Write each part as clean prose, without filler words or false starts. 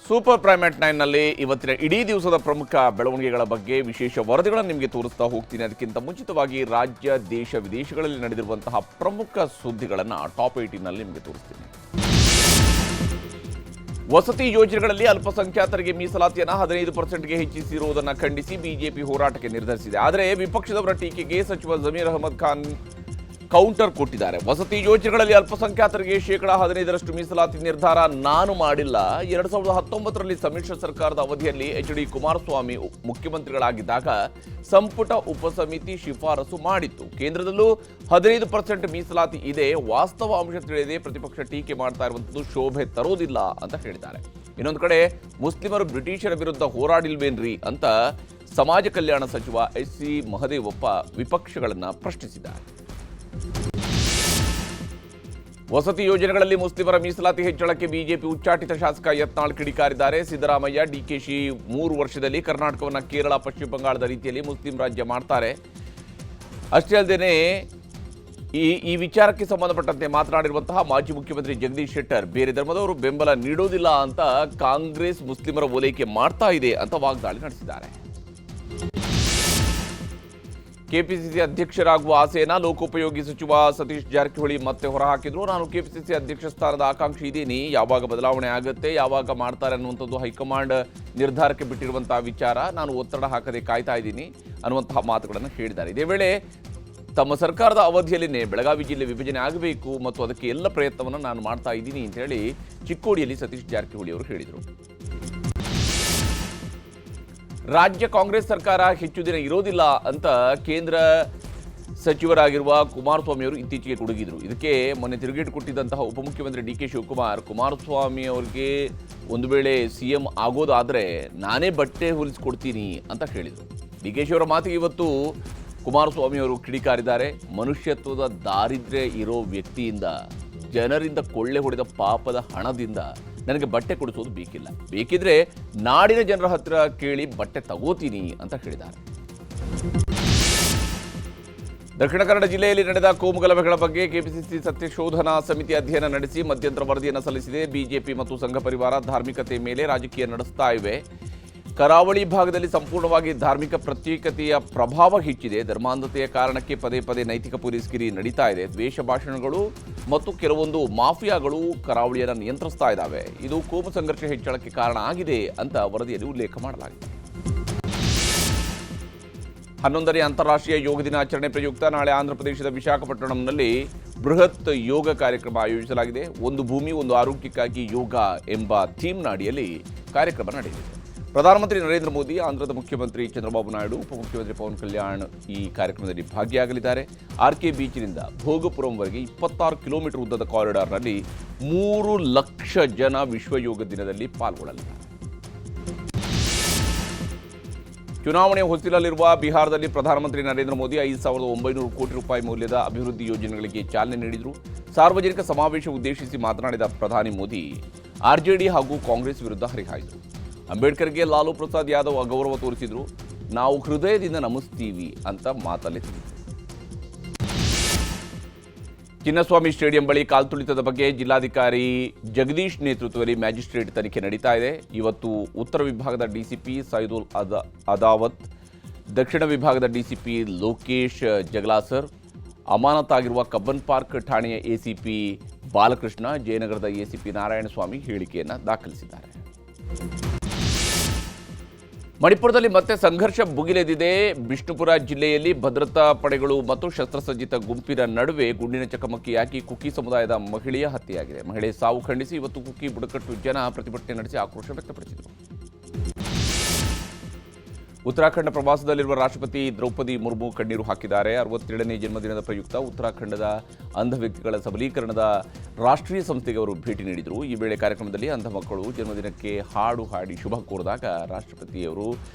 Super prime at 9ನಲ್ಲಿ ಇವತ್ತಿನ ಇಡೀ ದಿವಸದ ಪ್ರಮುಖ ಬೆಳವಣಿಗೆಗಳ ಬಗ್ಗೆ ವಿಶೇಷ ವರದಿಗಳನ್ನು ನಿಮಗೆ ತೋರಿಸ್ತಾ ಹೋಗ್ತೀನಿ. ಅದಕ್ಕಿಂತ ಮುಂಚಿತವಾಗಿ ರಾಜ್ಯ, ದೇಶ, ವಿದೇಶಗಳಲ್ಲಿ ನಡೆದಿರುವಂತಹ ಪ್ರಮುಖ ಸುದ್ದಿಗಳನ್ನು ಟಾಪ್ 18ನಲ್ಲಿ ನಿಮಗೆ ತೋರಿಸ್ತೀನಿ. ವಸತಿ ಯೋಜನೆಗಳಲ್ಲಿ ಅಲ್ಪಸಂಖ್ಯಾತರಿಗೆ ಮೀಸಲಾತಿಯನ್ನು 15%ಗೆ ಹೆಚ್ಚಿಸಿರುವುದನ್ನು ಖಂಡಿಸಿ ಬಿಜೆಪಿ ಹೋರಾಟಕ್ಕೆ ನಿರ್ಧರಿಸಿದೆ. ಆದರೆ ವಿಪಕ್ಷದವರ ಟೀಕೆಗೆ ಸಚಿವ ಜಮೀರ್ ಅಹಮದ್ ಖಾನ್ ಕೌಂಟರ್ ಕೊಟ್ಟಿದ್ದಾರೆ. ವಸತಿ ಯೋಜನೆಗಳಲ್ಲಿ ಅಲ್ಪಸಂಖ್ಯಾತರಿಗೆ 15% ಮೀಸಲಾತಿ ನಿರ್ಧಾರ ನಾನು ಮಾಡಿಲ್ಲ. 2019ರಲ್ಲಿ ಸಮ್ಮಿಶ್ರ ಸರ್ಕಾರದ ಅವಧಿಯಲ್ಲಿ ಎಚ್.ಡಿ. ಕುಮಾರಸ್ವಾಮಿ ಮುಖ್ಯಮಂತ್ರಿಗಳಾಗಿದ್ದಾಗ ಸಂಪುಟ ಉಪಸಮಿತಿ ಶಿಫಾರಸು ಮಾಡಿತ್ತು. ಕೇಂದ್ರದಲ್ಲೂ 15% ಮೀಸಲಾತಿ ಇದೆ. ವಾಸ್ತವ ಅಂಶ ತಿಳಿಯದೆ ಪ್ರತಿಪಕ್ಷ ಟೀಕೆ ಮಾಡ್ತಾ ಇರುವಂಥದ್ದು ಶೋಭೆ ತರೋದಿಲ್ಲ ಅಂತ ಹೇಳಿದ್ದಾರೆ. ಇನ್ನೊಂದು ಕಡೆ ಮುಸ್ಲಿಮರು ಬ್ರಿಟಿಷರ ವಿರುದ್ಧ ಹೋರಾಡಿಲ್ವೇನ್ರಿ ಅಂತ ಸಮಾಜ ಕಲ್ಯಾಣ ಸಚಿವ ಎಸ್.ಸಿ. ಮಹದೇವಪ್ಪ ವಿಪಕ್ಷಗಳನ್ನು ಪ್ರಶ್ನಿಸಿದ್ದಾರೆ. ವಸತಿ ಯೋಜನೆಗಳಲ್ಲಿ ಮುಸ್ಲಿಮರ ಮೀಸಲಾತಿ ಹೆಚ್ಚಳಕ್ಕೆ ಬಿಜೆಪಿ ಉಚ್ಚಾಟಿತ ಶಾಸಕ ಯತ್ನಾಳ್ ಕಿಡಿಕಾರಿದ್ದಾರೆ. ಸಿದ್ದರಾಮಯ್ಯ, ಡಿಕೆಶಿ 3 ವರ್ಷದಲ್ಲಿ ಕರ್ನಾಟಕವನ್ನು ಕೇರಳ, ಪಶ್ಚಿಮ ಬಂಗಾಳದ ರೀತಿಯಲ್ಲಿ ಮುಸ್ಲಿಂ ರಾಜ್ಯ ಮಾಡ್ತಾರೆ. ಅಷ್ಟೇ ಅಲ್ಲದೆ ಈ ವಿಚಾರಕ್ಕೆ ಸಂಬಂಧಪಟ್ಟಂತೆ ಮಾತನಾಡಿರುವಂತಹ ಮಾಜಿ ಮುಖ್ಯಮಂತ್ರಿ ಜಗದೀಶ್ ಶೆಟ್ಟರ್ ಬೇರೆ ಧರ್ಮದವರು ಬೆಂಬಲ ನೀಡೋದಿಲ್ಲ ಅಂತ ಕಾಂಗ್ರೆಸ್ ಮುಸ್ಲಿಮರ ಓಲೈಕೆ ಮಾಡ್ತಾ ಇದೆ ಅಂತ ವಾಗ್ದಾಳಿ ನಡೆಸಿದ್ದಾರೆ. ಕೆಪಿಸಿಸಿ ಅಧ್ಯಕ್ಷರಾಗುವ ಆಸೆಯನ್ನ ಲೋಕೋಪಯೋಗಿ ಸಚಿವ ಸತೀಶ್ ಜಾರಕಿಹೊಳಿ ಮತ್ತೆ ಹೊರಹಾಕಿದ್ರು. ನಾನು ಕೆಪಿಸಿಸಿ ಅಧ್ಯಕ್ಷ ಸ್ಥಾನದ ಆಕಾಂಕ್ಷಿ ಇದ್ದೀನಿ. ಯಾವಾಗ ಬದಲಾವಣೆ ಆಗುತ್ತೆ, ಯಾವಾಗ ಮಾಡ್ತಾರೆ ಅನ್ನುವಂಥದ್ದು ಹೈಕಮಾಂಡ್ ನಿರ್ಧಾರಕ್ಕೆ ಬಿಟ್ಟಿರುವಂತಹ ವಿಚಾರ. ನಾನು ಒತ್ತಡ ಹಾಕದೆ ಕಾಯ್ತಾ ಇದ್ದೀನಿ ಅನ್ನುವಂತಹ ಮಾತುಗಳನ್ನು ಹೇಳಿದ್ದಾರೆ. ಇದೇ ವೇಳೆ ತಮ್ಮ ಸರ್ಕಾರದ ಅವಧಿಯಲ್ಲಿನೇ ಬೆಳಗಾವಿ ಜಿಲ್ಲೆ ವಿಭಜನೆ ಆಗಬೇಕು ಮತ್ತು ಅದಕ್ಕೆ ಎಲ್ಲ ಪ್ರಯತ್ನವನ್ನು ನಾನು ಮಾಡ್ತಾ ಇದ್ದೀನಿ ಅಂತ ಹೇಳಿ ಚಿಕ್ಕೋಡಿಯಲ್ಲಿ ಸತೀಶ್ ಜಾರಕಿಹೊಳಿ ಅವರು ಹೇಳಿದರು. ರಾಜ್ಯ ಕಾಂಗ್ರೆಸ್ ಸರ್ಕಾರ ಹೆಚ್ಚು ದಿನ ಇರೋದಿಲ್ಲ ಅಂತ ಕೇಂದ್ರ ಸಚಿವರಾಗಿರುವ ಕುಮಾರಸ್ವಾಮಿ ಅವರು ಇತ್ತೀಚೆಗೆ ಗುಡುಗಿದ್ರು. ಇದಕ್ಕೆ ಮೊನ್ನೆ ತಿರುಗೇಟು ಕೊಟ್ಟಿದ್ದಂತಹ ಉಪಮುಖ್ಯಮಂತ್ರಿ ಡಿ.ಕೆ. ಶಿವಕುಮಾರ್ ಕುಮಾರಸ್ವಾಮಿ ಅವರಿಗೆ ಒಂದು ವೇಳೆ ಸಿಎಂ ಆಗೋದಾದರೆ ನಾನೇ ಬಟ್ಟೆ ಹೊಲಿಸ್ಕೊಡ್ತೀನಿ ಅಂತ ಹೇಳಿದರು. ಡಿ.ಕೆ. ಶಿವರ ಮಾತಿಗೆ ಇವತ್ತು ಕುಮಾರಸ್ವಾಮಿ ಅವರು ಕಿಡಿಕಾರಿದ್ದಾರೆ. ಮನುಷ್ಯತ್ವದ ದಾರಿದ್ರ್ಯ ಇರೋ ವ್ಯಕ್ತಿಯಿಂದ, ಜನರಿಂದ ಕೊಳ್ಳೆ ಹೊಡೆದ ಪಾಪದ ಹಣದಿಂದ ನನಗೆ ಬಟ್ಟೆ ಕೊಡಿಸೋದು ಬೇಕಿಲ್ಲ. ಬೇಕಿದ್ರೆ ನಾಡಿನ ಜನರ ಹತ್ರ ಕೇಳಿ ಬಟ್ಟೆ ತಗೋತೀನಿ ಅಂತ ಹೇಳಿದ್ದಾರೆ. ದಕ್ಷಿಣ ಕನ್ನಡ ಜಿಲ್ಲೆಯಲ್ಲಿ ನಡೆದ ಕೋಮುಗಲಭೆಗಳ ಬಗ್ಗೆ ಕೆಪಿಸಿಸಿ ಸತ್ಯಶೋಧನಾ ಸಮಿತಿ ಅಧ್ಯಯನ ನಡೆಸಿ ಮಧ್ಯಂತರ ವರದಿಯನ್ನು ಸಲ್ಲಿಸಿದೆ. ಬಿಜೆಪಿ ಮತ್ತು ಸಂಘ ಪರಿವಾರ ಧಾರ್ಮಿಕತೆ ಮೇಲೆ ರಾಜಕೀಯ ನಡೆಸ್ತಾ ಇವೆ. ಕರಾವಳಿ ಭಾಗದಲ್ಲಿ ಸಂಪೂರ್ಣವಾಗಿ ಧಾರ್ಮಿಕ ಪ್ರತ್ಯೇಕತೆಯ ಪ್ರಭಾವ ಹೆಚ್ಚಿದೆ. ಧರ್ಮಾಂಧತೆಯ ಕಾರಣಕ್ಕೆ ಪದೇ ಪದೇ ನೈತಿಕ ಪೊಲೀಸ್ಗಿರಿ ನಡೀತಾ ಇದೆ. ದ್ವೇಷ ಭಾಷಣಗಳು ಮತ್ತು ಕೆಲವೊಂದು ಮಾಫಿಯಾಗಳು ಕರಾವಳಿಯನ್ನು ನಿಯಂತ್ರಿಸ್ತಾ ಇದ್ದಾವೆ. ಇದು ಕೋಮು ಸಂಘರ್ಷ ಹೆಚ್ಚಳಕ್ಕೆ ಕಾರಣ ಆಗಿದೆ ಅಂತ ವರದಿಯಲ್ಲಿ ಉಲ್ಲೇಖ ಮಾಡಲಾಗಿದೆ. 11ನೇ ಅಂತಾರಾಷ್ಟ್ರೀಯ ಯೋಗ ದಿನಾಚರಣೆ ಪ್ರಯುಕ್ತ ನಾಳೆ ಆಂಧ್ರಪ್ರದೇಶದ ವಿಶಾಖಪಟ್ಟಣಂನಲ್ಲಿ ಬೃಹತ್ ಯೋಗ ಕಾರ್ಯಕ್ರಮ ಆಯೋಜಿಸಲಾಗಿದೆ. ಒಂದು ಭೂಮಿ ಒಂದು ಆರೋಗ್ಯಕ್ಕಾಗಿ ಯೋಗ ಎಂಬ ಥೀಮ್ನ ಅಡಿಯಲ್ಲಿ ಕಾರ್ಯಕ್ರಮ ನಡೆಯಲಿದೆ. ಪ್ರಧಾನಮಂತ್ರಿ ನರೇಂದ್ರ ಮೋದಿ, ಆಂಧ್ರದ ಮುಖ್ಯಮಂತ್ರಿ ಚಂದ್ರಬಾಬು ನಾಯ್ಡು, ಉಪಮುಖ್ಯಮಂತ್ರಿ ಪವನ್ ಕಲ್ಯಾಣ್ ಈ ಕಾರ್ಯಕ್ರಮದಲ್ಲಿ ಭಾಗಿಯಾಗಲಿದ್ದಾರೆ. ಆರ್ಕೆ ಬೀಚ್ನಿಂದ ಭೋಗಪುರಂವರೆಗೆ 26 ಕಿಲೋಮೀಟರ್ ಉದ್ದದ ಕಾರಿಡಾರ್ನಲ್ಲಿ 3 ಲಕ್ಷ ಜನ ವಿಶ್ವ ಯೋಗ ದಿನದಲ್ಲಿ ಪಾಲ್ಗೊಳ್ಳಲಿದ್ದಾರೆ. ಚುನಾವಣೆ ಹೊಸ್ತಿಲಲ್ಲಿರುವ ಬಿಹಾರದಲ್ಲಿ ಪ್ರಧಾನಮಂತ್ರಿ ನರೇಂದ್ರ ಮೋದಿ 5,900 ಕೋಟಿ ರೂಪಾಯಿ ಮೌಲ್ಯದ ಅಭಿವೃದ್ಧಿ ಯೋಜನೆಗಳಿಗೆ ಚಾಲನೆ ನೀಡಿದರು. ಸಾರ್ವಜನಿಕ ಸಮಾವೇಶ ಉದ್ದೇಶಿಸಿ ಮಾತನಾಡಿದ ಪ್ರಧಾನಿ ಮೋದಿ ಆರ್ಜೆಡಿ ಹಾಗೂ ಕಾಂಗ್ರೆಸ್ ವಿರುದ್ಧ ಹರಿಹಾಯ್ದರು. ಅಂಬೇಡ್ಕರ್ಗೆ ಲಾಲು ಪ್ರಸಾದ್ ಯಾದವ್ ಅಗೌರವ ತೋರಿಸಿದ್ರು. ನಾವು ಹೃದಯದಿಂದ ನಮಿಸ್ತೀವಿ ಅಂತ ಮಾತಲ್ಲಿದ್ದರು. ಚಿನ್ನಸ್ವಾಮಿ ಸ್ಟೇಡಿಯಂ ಬಳಿ ಕಾಲ್ತುಳಿತದ ಬಗ್ಗೆ ಜಿಲ್ಲಾಧಿಕಾರಿ ಜಗದೀಶ್ ನೇತೃತ್ವದಲ್ಲಿ ಮ್ಯಾಜಿಸ್ಟ್ರೇಟ್ ತನಿಖೆ ನಡೀತಾ ಇದೆ. ಇವತ್ತು ಉತ್ತರ ವಿಭಾಗದ ಡಿಸಿಪಿ ಸೈದುಲ್ ಅದಾವತ್, ದಕ್ಷಿಣ ವಿಭಾಗದ ಡಿಸಿಪಿ ಲೋಕೇಶ್ ಜಗಲಾಸರ್, ಅಮಾನತಾಗಿರುವ ಕಬ್ಬನ್ ಪಾರ್ಕ್ ಠಾಣೆಯ ಎಸಿಪಿ ಬಾಲಕೃಷ್ಣ, ಜಯನಗರದ ಎಸಿಪಿ ನಾರಾಯಣಸ್ವಾಮಿ ಹೇಳಿಕೆಯನ್ನು ದಾಖಲಿಸಿದ್ದಾರೆ. ಮಣಿಪುರದಲ್ಲಿ ಮತ್ತೆ ಸಂಘರ್ಷ ಭುಗಿಲೆದಿದೆ. ಬಿಷ್ಣುಪುರ ಜಿಲ್ಲೆಯಲ್ಲಿ ಭದ್ರತಾ ಪಡೆಗಳು ಮತ್ತು ಶಸ್ತ್ರಸಜ್ಜಿತ ಗುಂಪಿನ ನಡುವೆ ಗುಂಡಿನ ಚಕಮಕಿಯಾಗಿ ಕುಕಿ ಸಮುದಾಯದ ಮಹಿಳೆಯ ಹತ್ಯೆಯಾಗಿದೆ. ಮಹಿಳೆ ಸಾವು ಖಂಡಿಸಿ ಇವತ್ತು ಕುಕಿ ಬುಡಕಟ್ಟು ಜನ ಪ್ರತಿಭಟನೆ ನಡೆಸಿ ಆಕ್ರೋಶ ವ್ಯಕ್ತಪಡಿಸಿದರು. ಉತ್ತರಾಖಂಡ ಪ್ರವಾಸದಲ್ಲಿರುವ ರಾಷ್ಟ್ರಪತಿ ದ್ರೌಪದಿ ಮುರ್ಮು ಕಣ್ಣೀರು ಹಾಕಿದ್ದಾರೆ. 67ನೇ ಜನ್ಮದಿನದ ಪ್ರಯುಕ್ತ ಉತ್ತರಾಖಂಡದ ಅಂಧ ವ್ಯಕ್ತಿಗಳ ಸಬಲೀಕರಣದ ರಾಷ್ಟ್ರೀಯ ಸಂಸ್ಥೆಗೆ ಅವರು ಭೇಟಿ ನೀಡಿದರು. ಈ ವೇಳೆ ಕಾರ್ಯಕ್ರಮದಲ್ಲಿ ಅಂಧ ಮಕ್ಕಳು ಜನ್ಮದಿನಕ್ಕೆ ಹಾಡು ಹಾಡಿ ಶುಭ ಕೋರಿದಾಗ ರಾಷ್ಟ್ರಪತಿಯವರು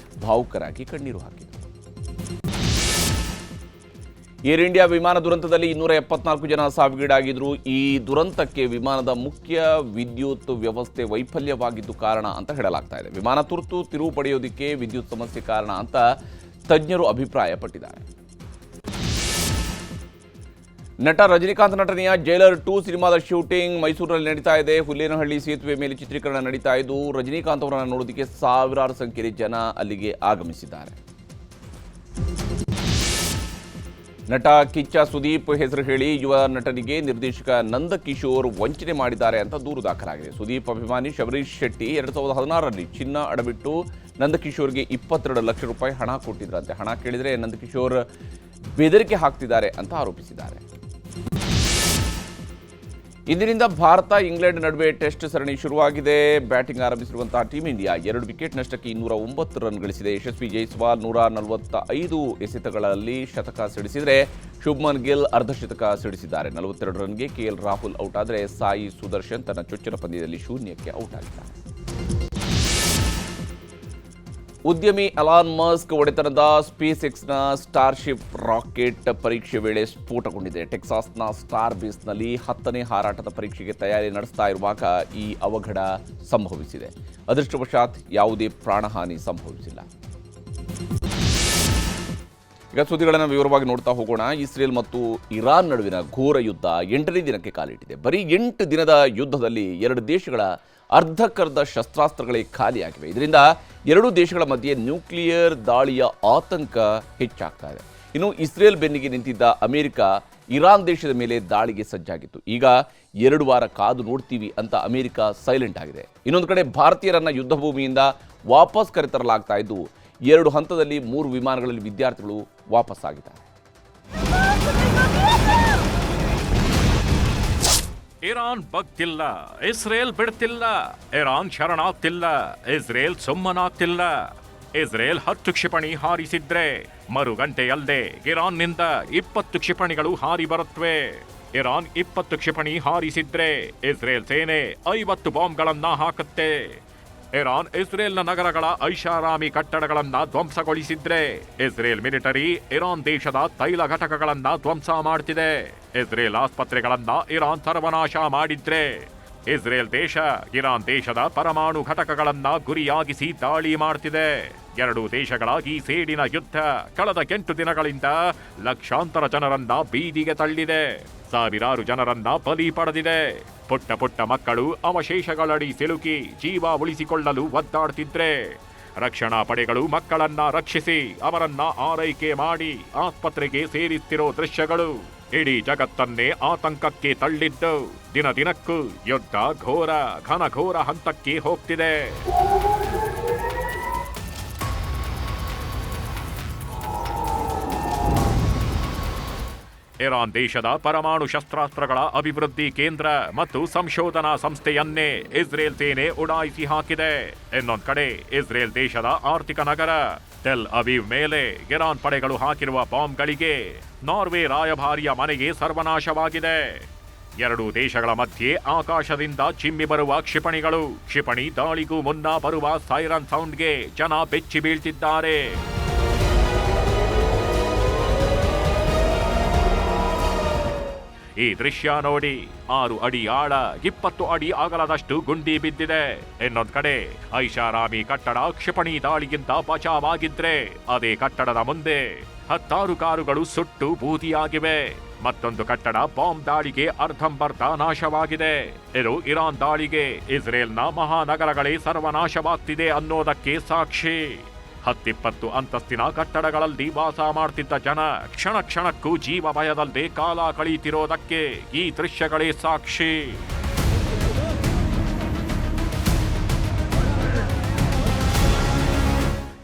ಭಾವುಕರಾಗಿ ಕಣ್ಣೀರು ಹಾಕಿದರು. ಏರ್ ಇಂಡಿಯಾ ವಿಮಾನ ದುರಂತದಲ್ಲಿ 274 ಜನ ಸಾವಿಗೀಡಾಗಿದ್ರು. ಈ ದುರಂತಕ್ಕೆ ವಿಮಾನದ ಮುಖ್ಯ ವಿದ್ಯುತ್ ವ್ಯವಸ್ಥೆ ವೈಫಲ್ಯವಾಗಿದ್ದು ಕಾರಣ ಅಂತ ಹೇಳಲಾಗ್ತಾ ಇದೆ. ವಿಮಾನ ತುರ್ತು ತಿರುವು ಪಡೆಯೋದಕ್ಕೆ ವಿದ್ಯುತ್ ಸಮಸ್ಯೆ ಕಾರಣ ಅಂತ ತಜ್ಞರು ಅಭಿಪ್ರಾಯಪಟ್ಟಿದ್ದಾರೆ. ನಟ ರಜನಿಕಾಂತ್ ನಟನೆಯ ಜೈಲರ್ 2 ಸಿನಿಮಾದ ಶೂಟಿಂಗ್ ಮೈಸೂರಿನಲ್ಲಿ ನಡೀತಾ ಇದೆ. ಹುಲ್ಲೇನಹಳ್ಳಿ ಸೇತುವೆ ಮೇಲೆ ಚಿತ್ರೀಕರಣ ನಡೀತಾ ಇದ್ದು ರಜನಿಕಾಂತ್ ಅವರನ್ನು ನೋಡೋದಕ್ಕೆ ಸಾವಿರಾರು ಸಂಖ್ಯೆಯಲ್ಲಿ ಜನ ಅಲ್ಲಿಗೆ ಆಗಮಿಸಿದ್ದಾರೆ. ನಟ ಕಿಚ್ಚ ಸುದೀಪ್ ಹೆಸರು ಹೇಳಿ ಯುವ ನಟನಿಗೆ ನಿರ್ದೇಶಕ ನಂದಕಿಶೋರ್ ವಂಚನೆ ಮಾಡಿದ್ದಾರೆ ಅಂತ ದೂರು ದಾಖಲಾಗಿದೆ. ಸುದೀಪ್ ಅಭಿಮಾನಿ ಶಬರೀಶ್ ಶೆಟ್ಟಿ 2016ರಲ್ಲಿ ಚಿನ್ನ ಅಡವಿಟ್ಟು ನಂದಕಿಶೋರ್ಗೆ 22 ಲಕ್ಷ ರೂಪಾಯಿ ಹಣ ಕೊಟ್ಟಿದ್ರಂತೆ. ಹಣ ಕೇಳಿದರೆ ನಂದಕಿಶೋರ್ ಬೆದರಿಕೆ ಹಾಕ್ತಿದ್ದಾರೆ ಅಂತ ಆರೋಪಿಸಿದ್ದಾರೆ. ಇಂದಿನಿಂದ ಭಾರತ ಇಂಗ್ಲೆಂಡ್ ನಡುವೆ ಟೆಸ್ಟ್ ಸರಣಿ ಶುರುವಾಗಿದೆ. ಬ್ಯಾಟಿಂಗ್ ಆರಂಭಿಸಿರುವಂತಹ ಟೀಂ ಇಂಡಿಯಾ 2 ವಿಕೆಟ್ ನಷ್ಟಕ್ಕೆ 209 ರನ್ ಗಳಿಸಿದೆ. ಯಶಸ್ವಿ ಜೈಸ್ವಾಲ್ 145 ಎಸೆತಗಳಲ್ಲಿ ಶತಕ ಸಿಡಿಸಿದರೆ ಶುಭ್ಮನ್ ಗಿಲ್ ಅರ್ಧಶತಕ ಸಿಡಿಸಿದ್ದಾರೆ. 42 ರನ್ಗೆ ಕೆಎಲ್ ರಾಹುಲ್ ಔಟ್ ಆದರೆ ಸಾಯಿ ಸುದರ್ಶನ್ ತನ್ನ ಚೊಚ್ಚಲ ಪಂದ್ಯದಲ್ಲಿ ಶೂನ್ಯಕ್ಕೆ ಔಟ್ ಆಗಿದ್ದಾರೆ. ಉದ್ಯಮಿ ಎಲಾನ್ ಮಸ್ಕ್ ಒಡೆತನದ ಸ್ಪೇಸ್ ಎಕ್ಸ್ನ ಸ್ಟಾರ್ಶಿಪ್ ರಾಕೆಟ್ ಪರೀಕ್ಷೆ ವೇಳೆ ಸ್ಫೋಟಗೊಂಡಿದೆ. ಟೆಕ್ಸಾಸ್ನ ಸ್ಟಾರ್ ಬೇಸ್ನಲ್ಲಿ 10ನೇ ಹಾರಾಟದ ಪರೀಕ್ಷೆಗೆ ತಯಾರಿ ನಡೆಸ್ತಾ ಇರುವಾಗ ಈ ಅವಘಡ ಸಂಭವಿಸಿದೆ. ಅದೃಷ್ಟವಶಾತ್ ಯಾವುದೇ ಪ್ರಾಣಹಾನಿ ಸಂಭವಿಸಿಲ್ಲ. ಈಗ ಸುದ್ದಿಗಳನ್ನು ವಿವರವಾಗಿ ನೋಡ್ತಾ ಹೋಗೋಣ. ಇಸ್ರೇಲ್ ಮತ್ತು ಇರಾನ್ ನಡುವಿನ ಘೋರ ಯುದ್ಧ 8ನೇ ದಿನಕ್ಕೆ ಕಾಲಿಟ್ಟಿದೆ. ಬರೀ 8 ದಿನದ ಯುದ್ಧದಲ್ಲಿ 2 ದೇಶಗಳ ಅರ್ಧಕ್ಕರ್ಧ ಶಸ್ತ್ರಾಸ್ತ್ರಗಳೇ ಖಾಲಿಯಾಗಿವೆ. ಇದರಿಂದ 2 ದೇಶಗಳ ಮಧ್ಯೆ ನ್ಯೂಕ್ಲಿಯರ್ ದಾಳಿಯ ಆತಂಕ ಹೆಚ್ಚಾಗ್ತಾ ಇದೆ. ಇನ್ನು ಇಸ್ರೇಲ್ ಬೆನ್ನಿಗೆ ನಿಂತಿದ್ದ ಅಮೆರಿಕ ಇರಾನ್ ದೇಶದ ಮೇಲೆ ದಾಳಿಗೆ ಸಜ್ಜಾಗಿತ್ತು. ಈಗ 2 ವಾರ ಕಾದು ನೋಡ್ತೀವಿ ಅಂತ ಅಮೆರಿಕ ಸೈಲೆಂಟ್ ಆಗಿದೆ. ಇನ್ನೊಂದು ಕಡೆ ಭಾರತೀಯರನ್ನ ಯುದ್ಧ ಭೂಮಿಯಿಂದ ವಾಪಸ್ ಕರೆತರಲಾಗ್ತಾ ಇದ್ದು 2 ಹಂತದಲ್ಲಿ 3 ವಿಮಾನಗಳಲ್ಲಿ ವಿದ್ಯಾರ್ಥಿಗಳು ವಾಪಸ್ ಆಗಿದ್ದಾರೆ. ಇರಾನ್ ಬಗ್ತಿಲ್ಲ, ಇಸ್ರೇಲ್ ಬಿಡ್ತಿಲ್ಲ. ಇರಾನ್ ಶರಣಾಗ್ತಿಲ್ಲ, ಇಸ್ರೇಲ್ ಸುಮ್ಮನಾಗ್ತಿಲ್ಲ. ಇಸ್ರೇಲ್ 10 ಕ್ಷಿಪಣಿ ಹಾರಿಸಿದ್ರೆ ಮರುಗಂಟೆಯಲ್ಲದೆ ಇರಾನ್ನಿಂದ 20 ಕ್ಷಿಪಣಿಗಳು ಹಾರಿ ಬರುತ್ತವೆ. ಇರಾನ್ 20 ಕ್ಷಿಪಣಿ ಹಾರಿಸಿದ್ರೆ ಇಸ್ರೇಲ್ ಸೇನೆ 50 ಬಾಂಬ್ಗಳನ್ನ ಹಾಕುತ್ತೆ. ಇರಾನ್ ಇಸ್ರೇಲ್ನ ನಗರಗಳ ಐಷಾರಾಮಿ ಕಟ್ಟಡಗಳನ್ನ ಧ್ವಂಸಗೊಳಿಸಿದ್ರೆ ಇಸ್ರೇಲ್ ಮಿಲಿಟರಿ ಇರಾನ್ ದೇಶದ ತೈಲ ಘಟಕಗಳನ್ನ ಧ್ವಂಸ ಮಾಡ್ತಿದೆ. ಇಸ್ರೇಲ್ ಆಸ್ಪತ್ರೆಗಳನ್ನ ಇರಾನ್ ಸರ್ವನಾಶ ಮಾಡಿದ್ರೆ ಇಸ್ರೇಲ್ ದೇಶ ಇರಾನ್ ದೇಶದ ಪರಮಾಣು ಘಟಕಗಳನ್ನ ಗುರಿಯಾಗಿಸಿ ದಾಳಿ ಮಾಡ್ತಿದೆ. 2 ದೇಶಗಳ ಈ ಸೇಡಿನ ಯುದ್ಧ ಕಳೆದ 8 ದಿನಗಳಿಂದ ಲಕ್ಷಾಂತರ ಜನರನ್ನ ಬೀದಿಗೆ ತಳ್ಳಿದೆ. ಸಾವಿರಾರು ಜನರನ್ನ ಬಲಿ ಪಡೆದಿದೆ. ಪುಟ್ಟ ಪುಟ್ಟ ಮಕ್ಕಳು ಅವಶೇಷಗಳಡಿ ಸಿಲುಕಿ ಜೀವ ಉಳಿಸಿಕೊಳ್ಳಲು ಒದ್ದಾಡ್ತಿದ್ರೆ ರಕ್ಷಣಾ ಪಡೆಗಳು ಮಕ್ಕಳನ್ನ ರಕ್ಷಿಸಿ ಅವರನ್ನ ಆರೈಕೆ ಮಾಡಿ ಆಸ್ಪತ್ರೆಗೆ ಸೇರಿಸ್ತಿರೋ ದೃಶ್ಯಗಳು ಇಡೀ ಜಗತ್ತನ್ನೇ ಆತಂಕಕ್ಕೆ ತಳ್ಳಿದ್ದು ದಿನ ದಿನಕ್ಕೂ ಯುದ್ಧ ಘನಘೋರ ಹಂತಕ್ಕೆ ಹೋಗ್ತಿದೆ. ಇರಾನ್ ದೇಶದ ಪರಮಾಣು ಶಸ್ತ್ರಾಸ್ತ್ರಗಳ ಅಭಿವೃದ್ಧಿ ಕೇಂದ್ರ ಮತ್ತು ಸಂಶೋಧನಾ ಸಂಸ್ಥೆಯನ್ನೇ ಇಸ್ರೇಲ್ ಸೇನೆ ಉಡಾಯಿಸಿ ಹಾಕಿದೆ. ಇನ್ನೊಂದು ಕಡೆ ಇಸ್ರೇಲ್ ದೇಶದ ಆರ್ಥಿಕ ನಗರ ಟೆಲ್ ಅವೀವ್ ಮೇಲೆ ಇರಾನ್ ಪಡೆಗಳು ಹಾಕಿರುವ ಬಾಂಬ್ಗಳಿಗೆ ನಾರ್ವೆ ರಾಯಭಾರಿಯ ಮನೆಗೆ ಸರ್ವನಾಶವಾಗಿದೆ. 2 ದೇಶಗಳ ಮಧ್ಯೆ ಆಕಾಶದಿಂದ ಚಿಮ್ಮಿ ಬರುವ ಕ್ಷಿಪಣಿಗಳು, ಕ್ಷಿಪಣಿ ದಾಳಿಗೂ ಮುನ್ನ ಬರುವ ಸೈರನ್ ಸೌಂಡ್ಗೆ ಜನ ಬೆಚ್ಚಿ ಬೀಳ್ತಿದ್ದಾರೆ. ಈ ದೃಶ್ಯ ನೋಡಿ 6 ಅಡಿ ಆಳ 20 ಅಡಿ ಅಗಲದಷ್ಟು ಗುಂಡಿ ಬಿದ್ದಿದೆ. ಇನ್ನೊಂದು ಕಡೆ ಐಷಾರಾಮಿ ಕಟ್ಟಡ ಕ್ಷಿಪಣಿ ದಾಳಿಗಿಂತ ಬಚಾವಾಗಿದ್ರೆ ಅದೇ ಕಟ್ಟಡದ ಮುಂದೆ 10 ಕಾರುಗಳು ಸುಟ್ಟು ಬೂದಿಯಾಗಿವೆ. ಮತ್ತೊಂದು ಕಟ್ಟಡ ಬಾಂಬ್ ದಾಳಿಗೆ ಅರ್ಧಂಬರ್ಧ ನಾಶವಾಗಿದೆ. ಇದು ಇರಾನ್ ದಾಳಿಗೆ ಇಸ್ರೇಲ್ನ ಮಹಾನಗರಗಳೇ ಸರ್ವನಾಶವಾಗ್ತಿದೆ ಅನ್ನೋದಕ್ಕೆ ಸಾಕ್ಷಿ. 10-20 ಅಂತಸ್ತಿನ ಕಟ್ಟಡಗಳಲ್ಲಿ ವಾಸ ಮಾಡ್ತಿದ್ದ ಜನ ಕ್ಷಣ ಕ್ಷಣಕ್ಕೂ ಜೀವ ಭಯದಲ್ಲದೆ ಕಾಲ ಕಳೀತಿರೋದಕ್ಕೆ ಈ ದೃಶ್ಯಗಳೇ ಸಾಕ್ಷಿ.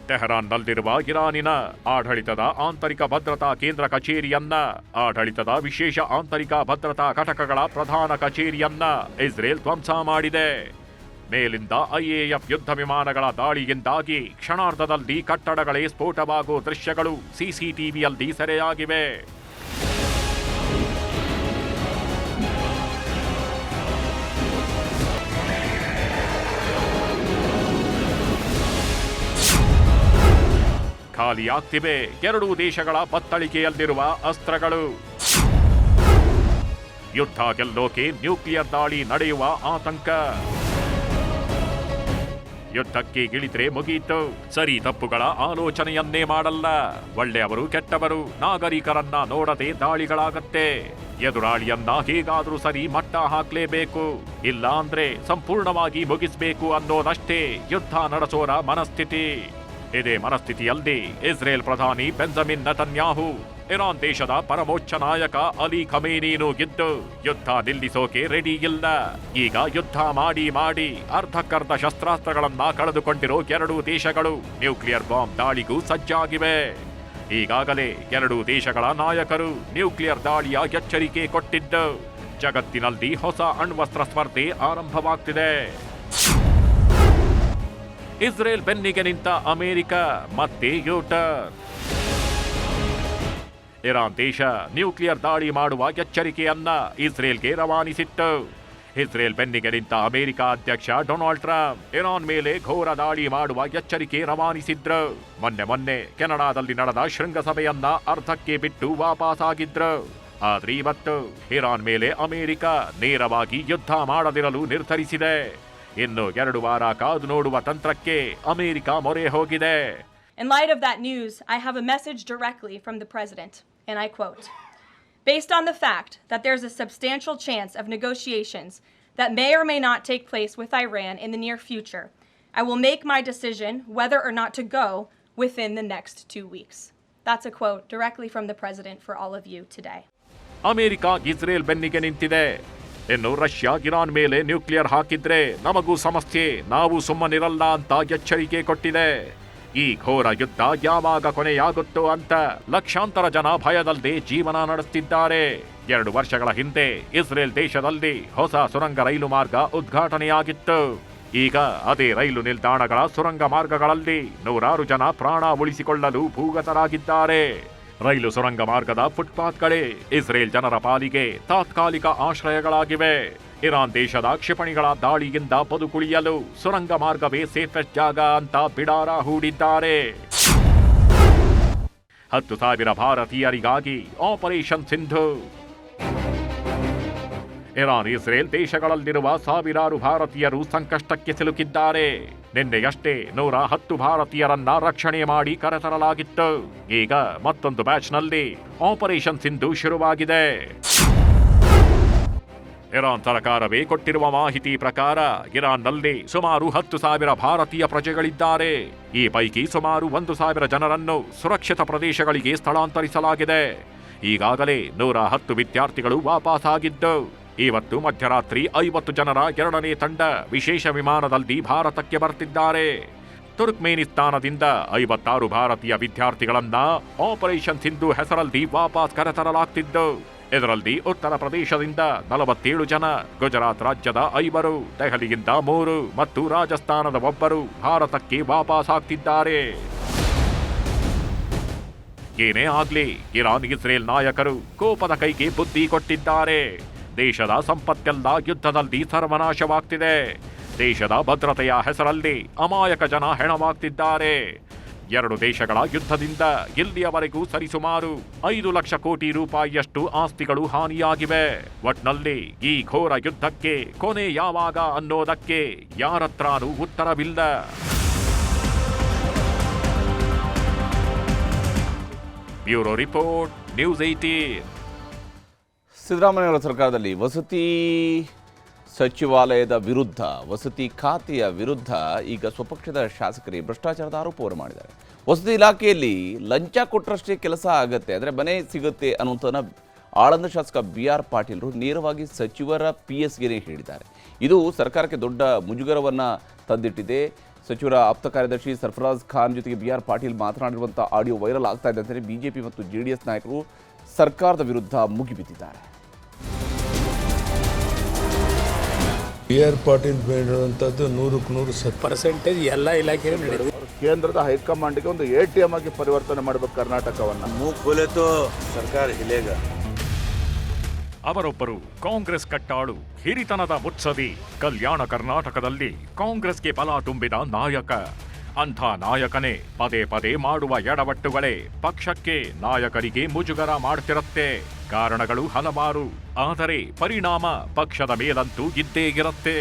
ಟೆಹರಾನ್ನಲ್ಲಿರುವ ಇರಾನಿನ ಆಡಳಿತದ ಆಂತರಿಕ ಭದ್ರತಾ ಕೇಂದ್ರ ಕಚೇರಿಯನ್ನ, ಆಡಳಿತದ ವಿಶೇಷ ಆಂತರಿಕ ಭದ್ರತಾ ಘಟಕಗಳ ಪ್ರಧಾನ ಕಚೇರಿಯನ್ನ ಇಸ್ರೇಲ್ ಧ್ವಂಸ ಮಾಡಿದೆ. ಮೇಲಿಂದ ಐಎಎಫ್ ಯುದ್ಧ ವಿಮಾನಗಳ ದಾಳಿಯಿಂದಾಗಿ ಕ್ಷಣಾರ್ಧದಲ್ಲಿ ಕಟ್ಟಡಗಳೇ ಸ್ಫೋಟವಾಗುವ ದೃಶ್ಯಗಳು ಸಿಸಿಟಿವಿಯಲ್ಲಿ ಸೆರೆಯಾಗಿವೆ. ಖಾಲಿಯಾಗ್ತಿವೆ 2 ದೇಶಗಳ ಬತ್ತಳಿಕೆಯಲ್ಲಿರುವ ಅಸ್ತ್ರಗಳು. ಯುದ್ಧ ಗೆಲ್ಲೋಕೆ ನ್ಯೂಕ್ಲಿಯರ್ ದಾಳಿ ನಡೆಯುವ ಆತಂಕ. ಯುದ್ಧಕ್ಕೆ ಇಳಿದ್ರೆ ಮುಗೀತು. ಸರಿ ತಪ್ಪುಗಳ ಆಲೋಚನೆಯನ್ನೇ ಮಾಡಲ್ಲ. ಒಳ್ಳೆಯವರು ಕೆಟ್ಟವರು ನಾಗರಿಕರನ್ನ ನೋಡದೆ ದಾಳಿಗಳಾಗತ್ತೆ. ಎದುರಾಳಿಯನ್ನ ಹೇಗಾದ್ರೂ ಸರಿ ಮಟ್ಟ ಹಾಕ್ಲೇಬೇಕು, ಇಲ್ಲ ಅಂದ್ರೆ ಸಂಪೂರ್ಣವಾಗಿ ಮುಗಿಸ್ಬೇಕು ಅನ್ನೋದಷ್ಟೇ ಯುದ್ಧ ನಡೆಸೋರ ಮನಸ್ಥಿತಿ. ಇದೇ ಮನಸ್ಥಿತಿಯಲ್ಲಿ ಇಸ್ರೇಲ್ ಪ್ರಧಾನಿ ಬೆಂಜಮಿನ್ ನೆತನ್ಯಾಹು ಇರಾನ್ ದೇಶದ ಪರಮೋಚ್ಚ ನಾಯಕ ಅಲಿ ಖಮೇನಿನೂ ಗೆದ್ದು ಯುದ್ಧ ನಿಲ್ಲಿಸೋಕೆ ರೆಡಿ ಇಲ್ಲ. ಈಗ ಯುದ್ಧ ಮಾಡಿ ಮಾಡಿ ಅರ್ಧಕ್ಕರ್ಧ ಶಸ್ತ್ರಾಸ್ತ್ರಗಳನ್ನ ಕಳೆದುಕೊಂಡಿರೋ ಎರಡೂ ದೇಶಗಳು ನ್ಯೂಕ್ಲಿಯರ್ ಬಾಂಬ್ ದಾಳಿಗೂ ಸಜ್ಜಾಗಿವೆ. ಈಗಾಗಲೇ ಎರಡೂ ದೇಶಗಳ ನಾಯಕರು ನ್ಯೂಕ್ಲಿಯರ್ ದಾಳಿಯ ಎಚ್ಚರಿಕೆ ಕೊಟ್ಟಿದ್ದು ಜಗತ್ತಿನಲ್ಲಿ ಹೊಸ ಅಣ್ವಸ್ತ್ರ ಸ್ಪರ್ಧೆ ಆರಂಭವಾಗ್ತಿದೆ. ಇಸ್ರೇಲ್ ಬೆನ್ನಿಗೆ ನಿಂತ ಅಮೆರಿಕ ಮತ್ತೆ ಯೂಟರ್ನ್. ಇರಾನ್ ದೇಶ ನ್ಯೂಕ್ಲಿಯರ್ ದಾಳಿ ಮಾಡುವ ಎಚ್ಚರಿಕೆಯನ್ನ ಇಸ್ರೇಲ್ಗೆ ರವಾನಿಸಿತ್ತು. ಇಸ್ರೇಲ್ ಬೆನ್ನಿಗೆ ನಿಂತ ಅಮೆರಿಕ ಅಧ್ಯಕ್ಷ ಡೊನಾಲ್ಡ್ ಟ್ರಂಪ್ ಇರಾನ್ ಮೇಲೆ ಘೋರ ದಾಳಿ ಮಾಡುವ ಎಚ್ಚರಿಕೆ ರವಾನಿಸಿದ್ರು. ಮೊನ್ನೆ ಕೆನಡಾದಲ್ಲಿ ನಡೆದ ಶೃಂಗಸಭೆಯನ್ನ ಅರ್ಧಕ್ಕೆ ಬಿಟ್ಟು ವಾಪಸಾಗಿದ್ರು. ಆದ್ರೆ ಇವತ್ತು ಇರಾನ್ ಮೇಲೆ ಅಮೆರಿಕ ನೇರವಾಗಿ ಯುದ್ಧ ಮಾಡದಿರಲು ನಿರ್ಧರಿಸಿದೆ. ಇನ್ನು 2 ವಾರ ಕಾದು ನೋಡುವ ತಂತ್ರಕ್ಕೆ ಅಮೆರಿಕ ಮೊರೆ ಹೋಗಿದೆ. In light of that news, I have a message directly from the President, and I quote, "Based on the fact that there's a substantial chance of negotiations that may or may not take place with Iran in the near future, I will make my decision whether or not to go within the next 2 weeks." That's a quote directly from the President for all of you today. America Israel ಬೆನ್ನಿಗೆ ನಿಂತಿದೆ. ಇನ್ನು Russia Iran ಮೇಲೆ nuclear ಹಾಕಿದ್ರೆ ನಮಗೂ ಸಮಸ್ಯೆ, ನಾವು ಸುಮ್ಮನಿರಲ್ಲ ಅಂತ ಎಚ್ಚರಿಕೆ ಕೊಟ್ಟಿದೆ. ಈ ಘೋರ ಯುದ್ಧ ಯಾವಾಗ ಕೊನೆಯಾಗುತ್ತೋ ಅಂತ ಲಕ್ಷಾಂತರ ಜನ ಭಯದಲ್ಲದೆ ಜೀವನ ನಡೆಸುತ್ತಿದ್ದಾರೆ. 2 ವರ್ಷಗಳ ಹಿಂದೆ ಇಸ್ರೇಲ್ ದೇಶದಲ್ಲಿ ಹೊಸ ಸುರಂಗ ರೈಲು ಮಾರ್ಗ ಉದ್ಘಾಟನೆಯಾಗಿತ್ತು. ಈಗ ಅದೇ ರೈಲು ನಿಲ್ದಾಣಗಳ ಸುರಂಗ ಮಾರ್ಗಗಳಲ್ಲಿ ನೂರಾರು ಜನ ಪ್ರಾಣ ಉಳಿಸಿಕೊಳ್ಳಲು ಭೂಗತರಾಗಿದ್ದಾರೆ. ರೈಲು ಸುರಂಗ ಮಾರ್ಗದ ಫುಟ್ಪಾತ್ಗಳೇ ಇಸ್ರೇಲ್ ಜನರ ಪಾಲಿಗೆ ತಾತ್ಕಾಲಿಕ ಆಶ್ರಯಗಳಾಗಿವೆ. ಇರಾನ್ ದೇಶದ ಕ್ಷಿಪಣಿಗಳ ದಾಳಿಯಿಂದ ಬದುಕುಳಿಯಲು ಸುರಂಗ ಮಾರ್ಗವೇ ಸೇಫೆಸ್ಟ್ ಜಾಗ ಅಂತ ಬಿಡಾರ ಹೂಡಿದ್ದಾರೆ. 10,000 ಭಾರತೀಯರಿಗಾಗಿ ಆಪರೇಷನ್ ಸಿಂಧು. ಇರಾನ್ ಇಸ್ರೇಲ್ ದೇಶಗಳಲ್ಲಿರುವ ಸಾವಿರಾರು ಭಾರತೀಯರು ಸಂಕಷ್ಟಕ್ಕೆ ಸಿಲುಕಿದ್ದಾರೆ. ನಿನ್ನೆಯಷ್ಟೇ 110 ಭಾರತೀಯರನ್ನ ರಕ್ಷಣೆ ಮಾಡಿ ಕರೆತರಲಾಗಿತ್ತು. ಈಗ ಮತ್ತೊಂದು ಬ್ಯಾಚ್ನಲ್ಲಿ ಆಪರೇಷನ್ ಸಿಂಧು ಶುರುವಾಗಿದೆ. ಇರಾನ್ ಸರ್ಕಾರವೇ ಕೊಟ್ಟಿರುವ ಮಾಹಿತಿ ಪ್ರಕಾರ ಇರಾನ್ನಲ್ಲಿ ಸುಮಾರು 10,000 ಭಾರತೀಯ ಪ್ರಜೆಗಳಿದ್ದಾರೆ. ಈ ಪೈಕಿ ಸುಮಾರು 1,000 ಜನರನ್ನು ಸುರಕ್ಷಿತ ಪ್ರದೇಶಗಳಿಗೆ ಸ್ಥಳಾಂತರಿಸಲಾಗಿದೆ. ಈಗಾಗಲೇ 110 ವಿದ್ಯಾರ್ಥಿಗಳು ವಾಪಸಾಗಿದ್ದು ಇವತ್ತು ಮಧ್ಯರಾತ್ರಿ 50 ಜನರ 2ನೇ ತಂಡ ವಿಶೇಷ ವಿಮಾನದಲ್ಲಿ ಭಾರತಕ್ಕೆ ಬರ್ತಿದ್ದಾರೆ. ತುರ್ಕ್ಮೇನಿಸ್ತಾನದಿಂದ 56 ಭಾರತೀಯ ವಿದ್ಯಾರ್ಥಿಗಳನ್ನ ಆಪರೇಷನ್ ಸಿಂಧು ಹೆಸರಲ್ಲಿ ವಾಪಸ್ ಕರೆತರಲಾಗ್ತಿದ್ದು ಇದರಲ್ಲಿ ಉತ್ತರ ಪ್ರದೇಶದಿಂದ 47 ಜನ, ಗುಜರಾತ್ ರಾಜ್ಯದ 5, ದೆಹಲಿಯಿಂದ 3 ಮತ್ತು ರಾಜಸ್ಥಾನದ 1 ಭಾರತಕ್ಕೆ ವಾಪಸ್ ಆಗ್ತಿದ್ದಾರೆ. ಏನೇ ಆಗ್ಲಿ ಇರಾನ್ ಇಸ್ರೇಲ್ ನಾಯಕರು ಕೋಪದ ಕೈಗೆ ಬುದ್ಧಿ ಕೊಟ್ಟಿದ್ದಾರೆ. ದೇಶದ ಸಂಪತ್ತೆಲ್ಲ ಯುದ್ಧದಲ್ಲಿ ಸರ್ವನಾಶವಾಗ್ತಿದೆ. ದೇಶದ ಭದ್ರತೆಯ ಹೆಸರಲ್ಲಿ ಅಮಾಯಕ ಜನ ಹೆಣವಾಗ್ತಿದ್ದಾರೆ. 2 ದೇಶಗಳ ಯುದ್ಧದಿಂದ ಇಲ್ಲಿಯವರೆಗೂ ಸರಿಸುಮಾರು 5 ಲಕ್ಷ ಕೋಟಿ ರೂಪಾಯಿಯಷ್ಟು ಆಸ್ತಿಗಳು ಹಾನಿಯಾಗಿವೆ. ಒಟ್ನಲ್ಲಿ ಈ ಘೋರ ಯುದ್ಧಕ್ಕೆ ಕೊನೆ ಯಾವಾಗ ಅನ್ನೋದಕ್ಕೆ ಯಾರತ್ರಾನೂ ಉತ್ತರವಿಲ್ಲ. Bureau report, news 18. ಸಿದ್ದರಾಮಯ್ಯ ಸರ್ಕಾರದಲ್ಲಿ ವಸತಿ ಸಚಿವಾಲಯದ ವಿರುದ್ಧ, ವಸತಿ ಖಾತೆಯ ವಿರುದ್ಧ ಈಗ ಸ್ವಪಕ್ಷದ ಶಾಸಕರಿಗೆ ಭ್ರಷ್ಟಾಚಾರದ ಆರೋಪವನ್ನು ಮಾಡಿದ್ದಾರೆ. ವಸತಿ ಇಲಾಖೆಯಲ್ಲಿ ಲಂಚ ಕೊಟ್ಟರಷ್ಟೇ ಕೆಲಸ ಆಗತ್ತೆ, ಅಂದರೆ ಮನೆ ಸಿಗುತ್ತೆ ಅನ್ನುವಂಥದ್ದನ್ನ ಆಳಂದ ಶಾಸಕ BR ಪಾಟೀಲರು ನೇರವಾಗಿ ಸಚಿವರ PSಗೆ ಹೇಳಿದ್ದಾರೆ. ಇದು ಸರ್ಕಾರಕ್ಕೆ ದೊಡ್ಡ ಮುಜುಗರವನ್ನು ತಂದಿಟ್ಟಿದೆ. ಸಚಿವರ ಆಪ್ತ ಕಾರ್ಯದರ್ಶಿ ಸರ್ಫರಾಜ್ ಖಾನ್ ಜೊತೆಗೆ BR ಪಾಟೀಲ್ ಮಾತನಾಡಿರುವಂಥ ಆಡಿಯೋ ವೈರಲ್ ಆಗ್ತಾ ಇದೆ ಅಂತಲೇ BJP ಮತ್ತು JDS ನಾಯಕರು ಸರ್ಕಾರದ ವಿರುದ್ಧ ಮುಗಿಬಿದ್ದಿದ್ದಾರೆ. BR ಪಾಟೀಲ್ ಬೇಡುವಂಥದ್ದು 100% ಎಲ್ಲ ಇಲಾಖೆಯಲ್ಲೂ ನಡೆದಿದೆ. ಕೇಂದ್ರದ ಹೈಕಮಾಂಡ್ಗೆ ಒಂದು ATM ಆಗಿ ಪರಿವರ್ತನೆ ಮಾಡಬೇಕು ಕರ್ನಾಟಕವನ್ನು. ಮೂಗ್ ಬೋಲೆತೋ ಸರ್ಕಾರ ಹಿಲೇಗ. ಅವರೊಬ್ಬರು ಕಾಂಗ್ರೆಸ್ ಕಟ್ಟಾಳು, ಹಿರಿತನದ ಮುತ್ಸದಿ, ಕಲ್ಯಾಣ ಕರ್ನಾಟಕದಲ್ಲಿ ಕಾಂಗ್ರೆಸ್ಗೆ ಬಲ ತುಂಬಿದ ನಾಯಕ. ಅಂಥ ನಾಯಕನೇ ಪದೇ ಪದೇ ಮಾಡುವ ಎಡವಟ್ಟುಗಳೇ ಪಕ್ಷಕ್ಕೆ, ನಾಯಕರಿಗೆ ಮುಜುಗರ ಮಾಡ್ತಿರತ್ತೆ. ಕಾರಣಗಳು ಹಲವಾರು, ಆದರೆ ಪರಿಣಾಮ ಪಕ್ಷದ ಮೇಲಂತೂ ಇದ್ದೇ ಇರುತ್ತೆ.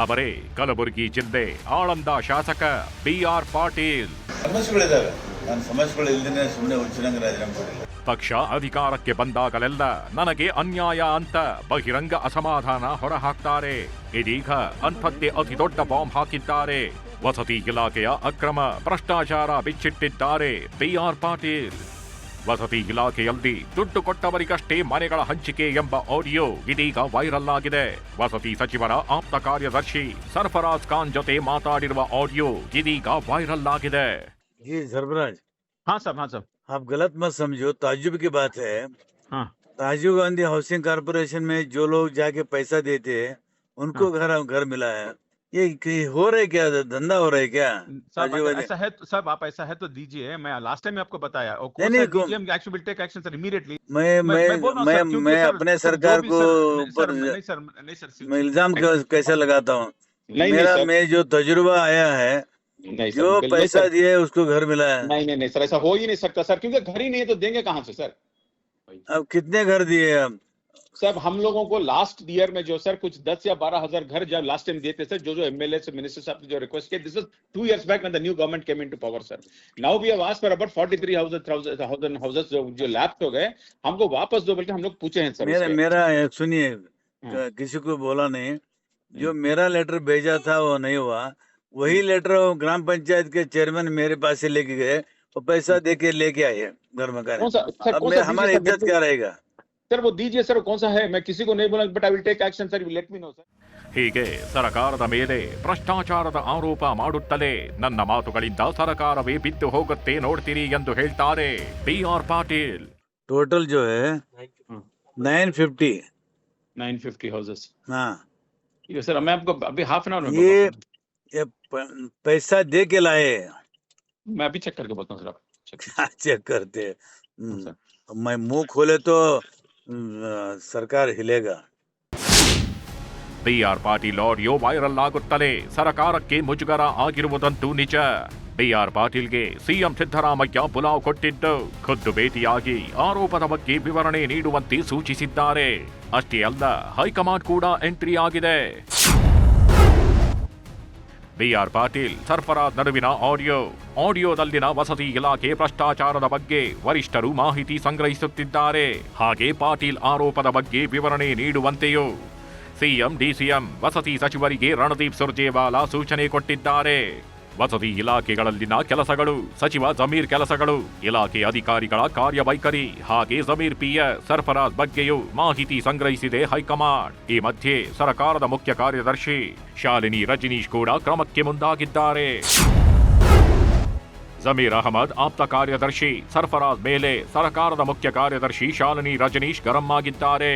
ಅವರೇ ಕಲಬುರಗಿ ಜಿಲ್ಲೆ ಆಳಂದ ಶಾಸಕ BR ಪಾಟೀಲ್. ಸಮಸ್ಯೆಗಳಿದ್ದಾವೆ. ನಾನು ಸಮಸ್ಯೆಗಳು ಇಲ್ದೇನೆ ಸುಮ್ಮನೆ ಹುಚ್ಚಿನಂಗೆ ರಾಜೀನಾಮೆ ಕೊಡಿಲ್ಲ. ಪಕ್ಷ ಅಧಿಕಾರಕ್ಕೆ ಬಂದಾಗಲೆಲ್ಲ ನನಗೆ ಅನ್ಯಾಯ ಅಂತ ಬಹಿರಂಗ ಅಸಮಾಧಾನ ಹೊರಹಾಕ್ತಾರೆ. ಇದೀಗ ಅಂಥದ್ದೇ ಅತಿ ದೊಡ್ಡ ಬಾಂಬ್ ಹಾಕಿದ್ದಾರೆ. ವಸತಿ ಇಲಾಖೆಯ ಅಕ್ರಮ ಭ್ರಷ್ಟಾಚಾರ ಬಿಚ್ಚಿಟ್ಟಿದ್ದಾರೆ BR ಪಾಟೀಲ್. ವಸತಿ ಇಲಾಖೆಯಲ್ಲಿ ದುಡ್ಡು ಕೊಟ್ಟವರಿಗಷ್ಟೇ ಮನೆಗಳ ಹಂಚಿಕೆ ಎಂಬ ಆಡಿಯೋ ಇದೀಗ ವೈರಲ್ ಆಗಿದೆ. ವಸತಿ ಸಚಿವರ ಆಪ್ತ ಕಾರ್ಯದರ್ಶಿ ಸರ್ಫರಾಜ್ ಖಾನ್ ಜೊತೆ ಮಾತಾಡಿರುವ ಆಡಿಯೋ ಇದೀಗ ವೈರಲ್ ಆಗಿದೆ. जी सरफराज, हाँ साहब आप गलत मत समझो, ताज्जुब की बात है। हाँ राजीव गांधी हाउसिंग कारपोरेशन में जो लोग जाके पैसा देते हैं उनको घर मिला है। ये हो रहा है क्या, धंधा हो रहा है क्या? साहब राजीव गांधी ऐसा है साहब, आप ऐसा है तो दीजिए। मैं लास्ट टाइम आपको बताया और नहीं, नहीं, DGM action will take action sir immediately. मैं बोल रहा हूं सर, क्योंकि मैं सर, अपने सर, सरकार जो भी को सर, ऊपर नहीं सर मैं इल्जाम कैसे लगाता हूँ? नहीं, मेरा सर। मैं जो तजुर्बा आया है, नहीं जो सर, पैसा दिए उसको घर मिला है। नहीं सर, ऐसा हो ही नहीं सकता सर, क्योंकि घर ही नहीं है तो देंगे कहाँ से सर? अब कितने घर दिए अब? सर हम लोगों को लास्ट ईयर में जो सर कुछ 10 या 12 हजार घर जब लास्ट टाइम दिए थे सर, जो MLA से मिनिस्टर साहब ने जो रिक्वेस्ट किया, this was 2 years back when the new government came into power sir. Now we have asked for about 43,000 houses जो लैप्स हो गए, हमको वापस दो बल्कि हम लोग पूछे हैं सर। मेरा सुनिए, किसी को बोला नहीं, जो मेरा लेटर भेजा था वो नहीं हुआ। वही लेटर ग्राम पंचायत के चेयरमैन मेरे पास से लेके गए और पैसा दे के लेके आए घर में। अब हमारी इज्जत क्या रहेगा सर? वो दीजिए सर, कौन सा है? मैं किसी को नहीं बोला, but I will take action sir, let me know sir. ಹೀಗೆ ಸರ್ಕಾರದ ಮೇಲೆ ಭ್ರಷ್ಟಾಚಾರದ ಆರೋಪ ಮಾಡುತ್ತಲೇ ನನ್ನ ಮಾತುಗಳಿಂದ ಸರ್ಕಾರವೇ ಬಿದ್ದು ಹೋಗುತ್ತೆ ನೋಡ್ತೀರಿ ಎಂದು ಹೇಳ್ತಾರೆ BR ಪಾಟೀಲ್. टोटल जो है 950 हाउसेस। हाँ, ठीक है सर, मैं आपको अभी हाफ एन आवर में ये पैसा दे के लाए। मैं अभी चेक करके बताऊं सर, आप चेक करते मैं मुंह खोले तो सरकार हिलेगा। BR ಪಾಟೀಲ್ ಆಡಿಯೋ ವೈರಲ್ ಆಗುತ್ತಲೇ ಸರ್ಕಾರಕ್ಕೆ ಮುಜುಗರ ಆಗಿರುವುದಂತೂ ನಿಜ. BR ಪಾಟೀಲ್ಗೆ ಸಿಎಂ ಸಿದ್ದರಾಮಯ್ಯ ಬುಲಾವ್ ಕೊಟ್ಟಿದ್ದು ಖುದ್ದು ಭೇಟಿಯಾಗಿ ಆರೋಪದ ಬಗ್ಗೆ ವಿವರಣೆ ನೀಡುವಂತೆ ಸೂಚಿಸಿದ್ದಾರೆ. ಅಷ್ಟೇ ಅಲ್ಲ, ಹೈಕಮಾಂಡ್ ಕೂಡ ಎಂಟ್ರಿ ಆಗಿದೆ. BR ಪಾಟೀಲ್ ಸರ್ಫರಾಜ್ ನಡುವಿನ ಆಡಿಯೋದಲ್ಲಿನ ವಸತಿ ಇಲಾಖೆ ಭ್ರಷ್ಟಾಚಾರದ ಬಗ್ಗೆ ವರಿಷ್ಠರು ಮಾಹಿತಿ ಸಂಗ್ರಹಿಸುತ್ತಿದ್ದಾರೆ. ಹಾಗೆ ಪಾಟೀಲ್ ಆರೋಪದ ಬಗ್ಗೆ ವಿವರಣೆ ನೀಡುವಂತೆಯೂ ಸಿಎಂ DCM ವಸತಿ ಸಚಿವರಿಗೆ ರಣದೀಪ್ ಸುರ್ಜೇವಾಲಾ ಸೂಚನೆ ಕೊಟ್ಟಿದ್ದಾರೆ. ವಸತಿ ಇಲಾಖೆಗಳಲ್ಲಿನ ಕೆಲಸಗಳು, ಸಚಿವ ಜಮೀರ್ ಕೆಲಸಗಳು, ಇಲಾಖೆ ಅಧಿಕಾರಿಗಳ ಕಾರ್ಯವೈಖರಿ ಹಾಗೆ ಜಮೀರ್ PS ಸರ್ಫರಾಜ್ ಬಗ್ಗೆಯೂ ಮಾಹಿತಿ ಸಂಗ್ರಹಿಸಿದೆ ಹೈಕಮಾಂಡ್. ಈ ಮಧ್ಯೆ ಸರ್ಕಾರದ ಮುಖ್ಯ ಕಾರ್ಯದರ್ಶಿ ಶಾಲಿನಿ ರಜನೀಶ್ ಕೂಡ ಕ್ರಮಕ್ಕೆ ಮುಂದಾಗಿದ್ದಾರೆ. ಜಮೀರ್ ಅಹಮದ್ ಆಪ್ತ ಕಾರ್ಯದರ್ಶಿ ಸರ್ಫರಾಜ್ ಮೇಲೆ ಸರ್ಕಾರದ ಮುಖ್ಯ ಕಾರ್ಯದರ್ಶಿ ಶಾಲಿನಿ ರಜನೀಶ್ ಗರಂ ಆಗಿದ್ದಾರೆ.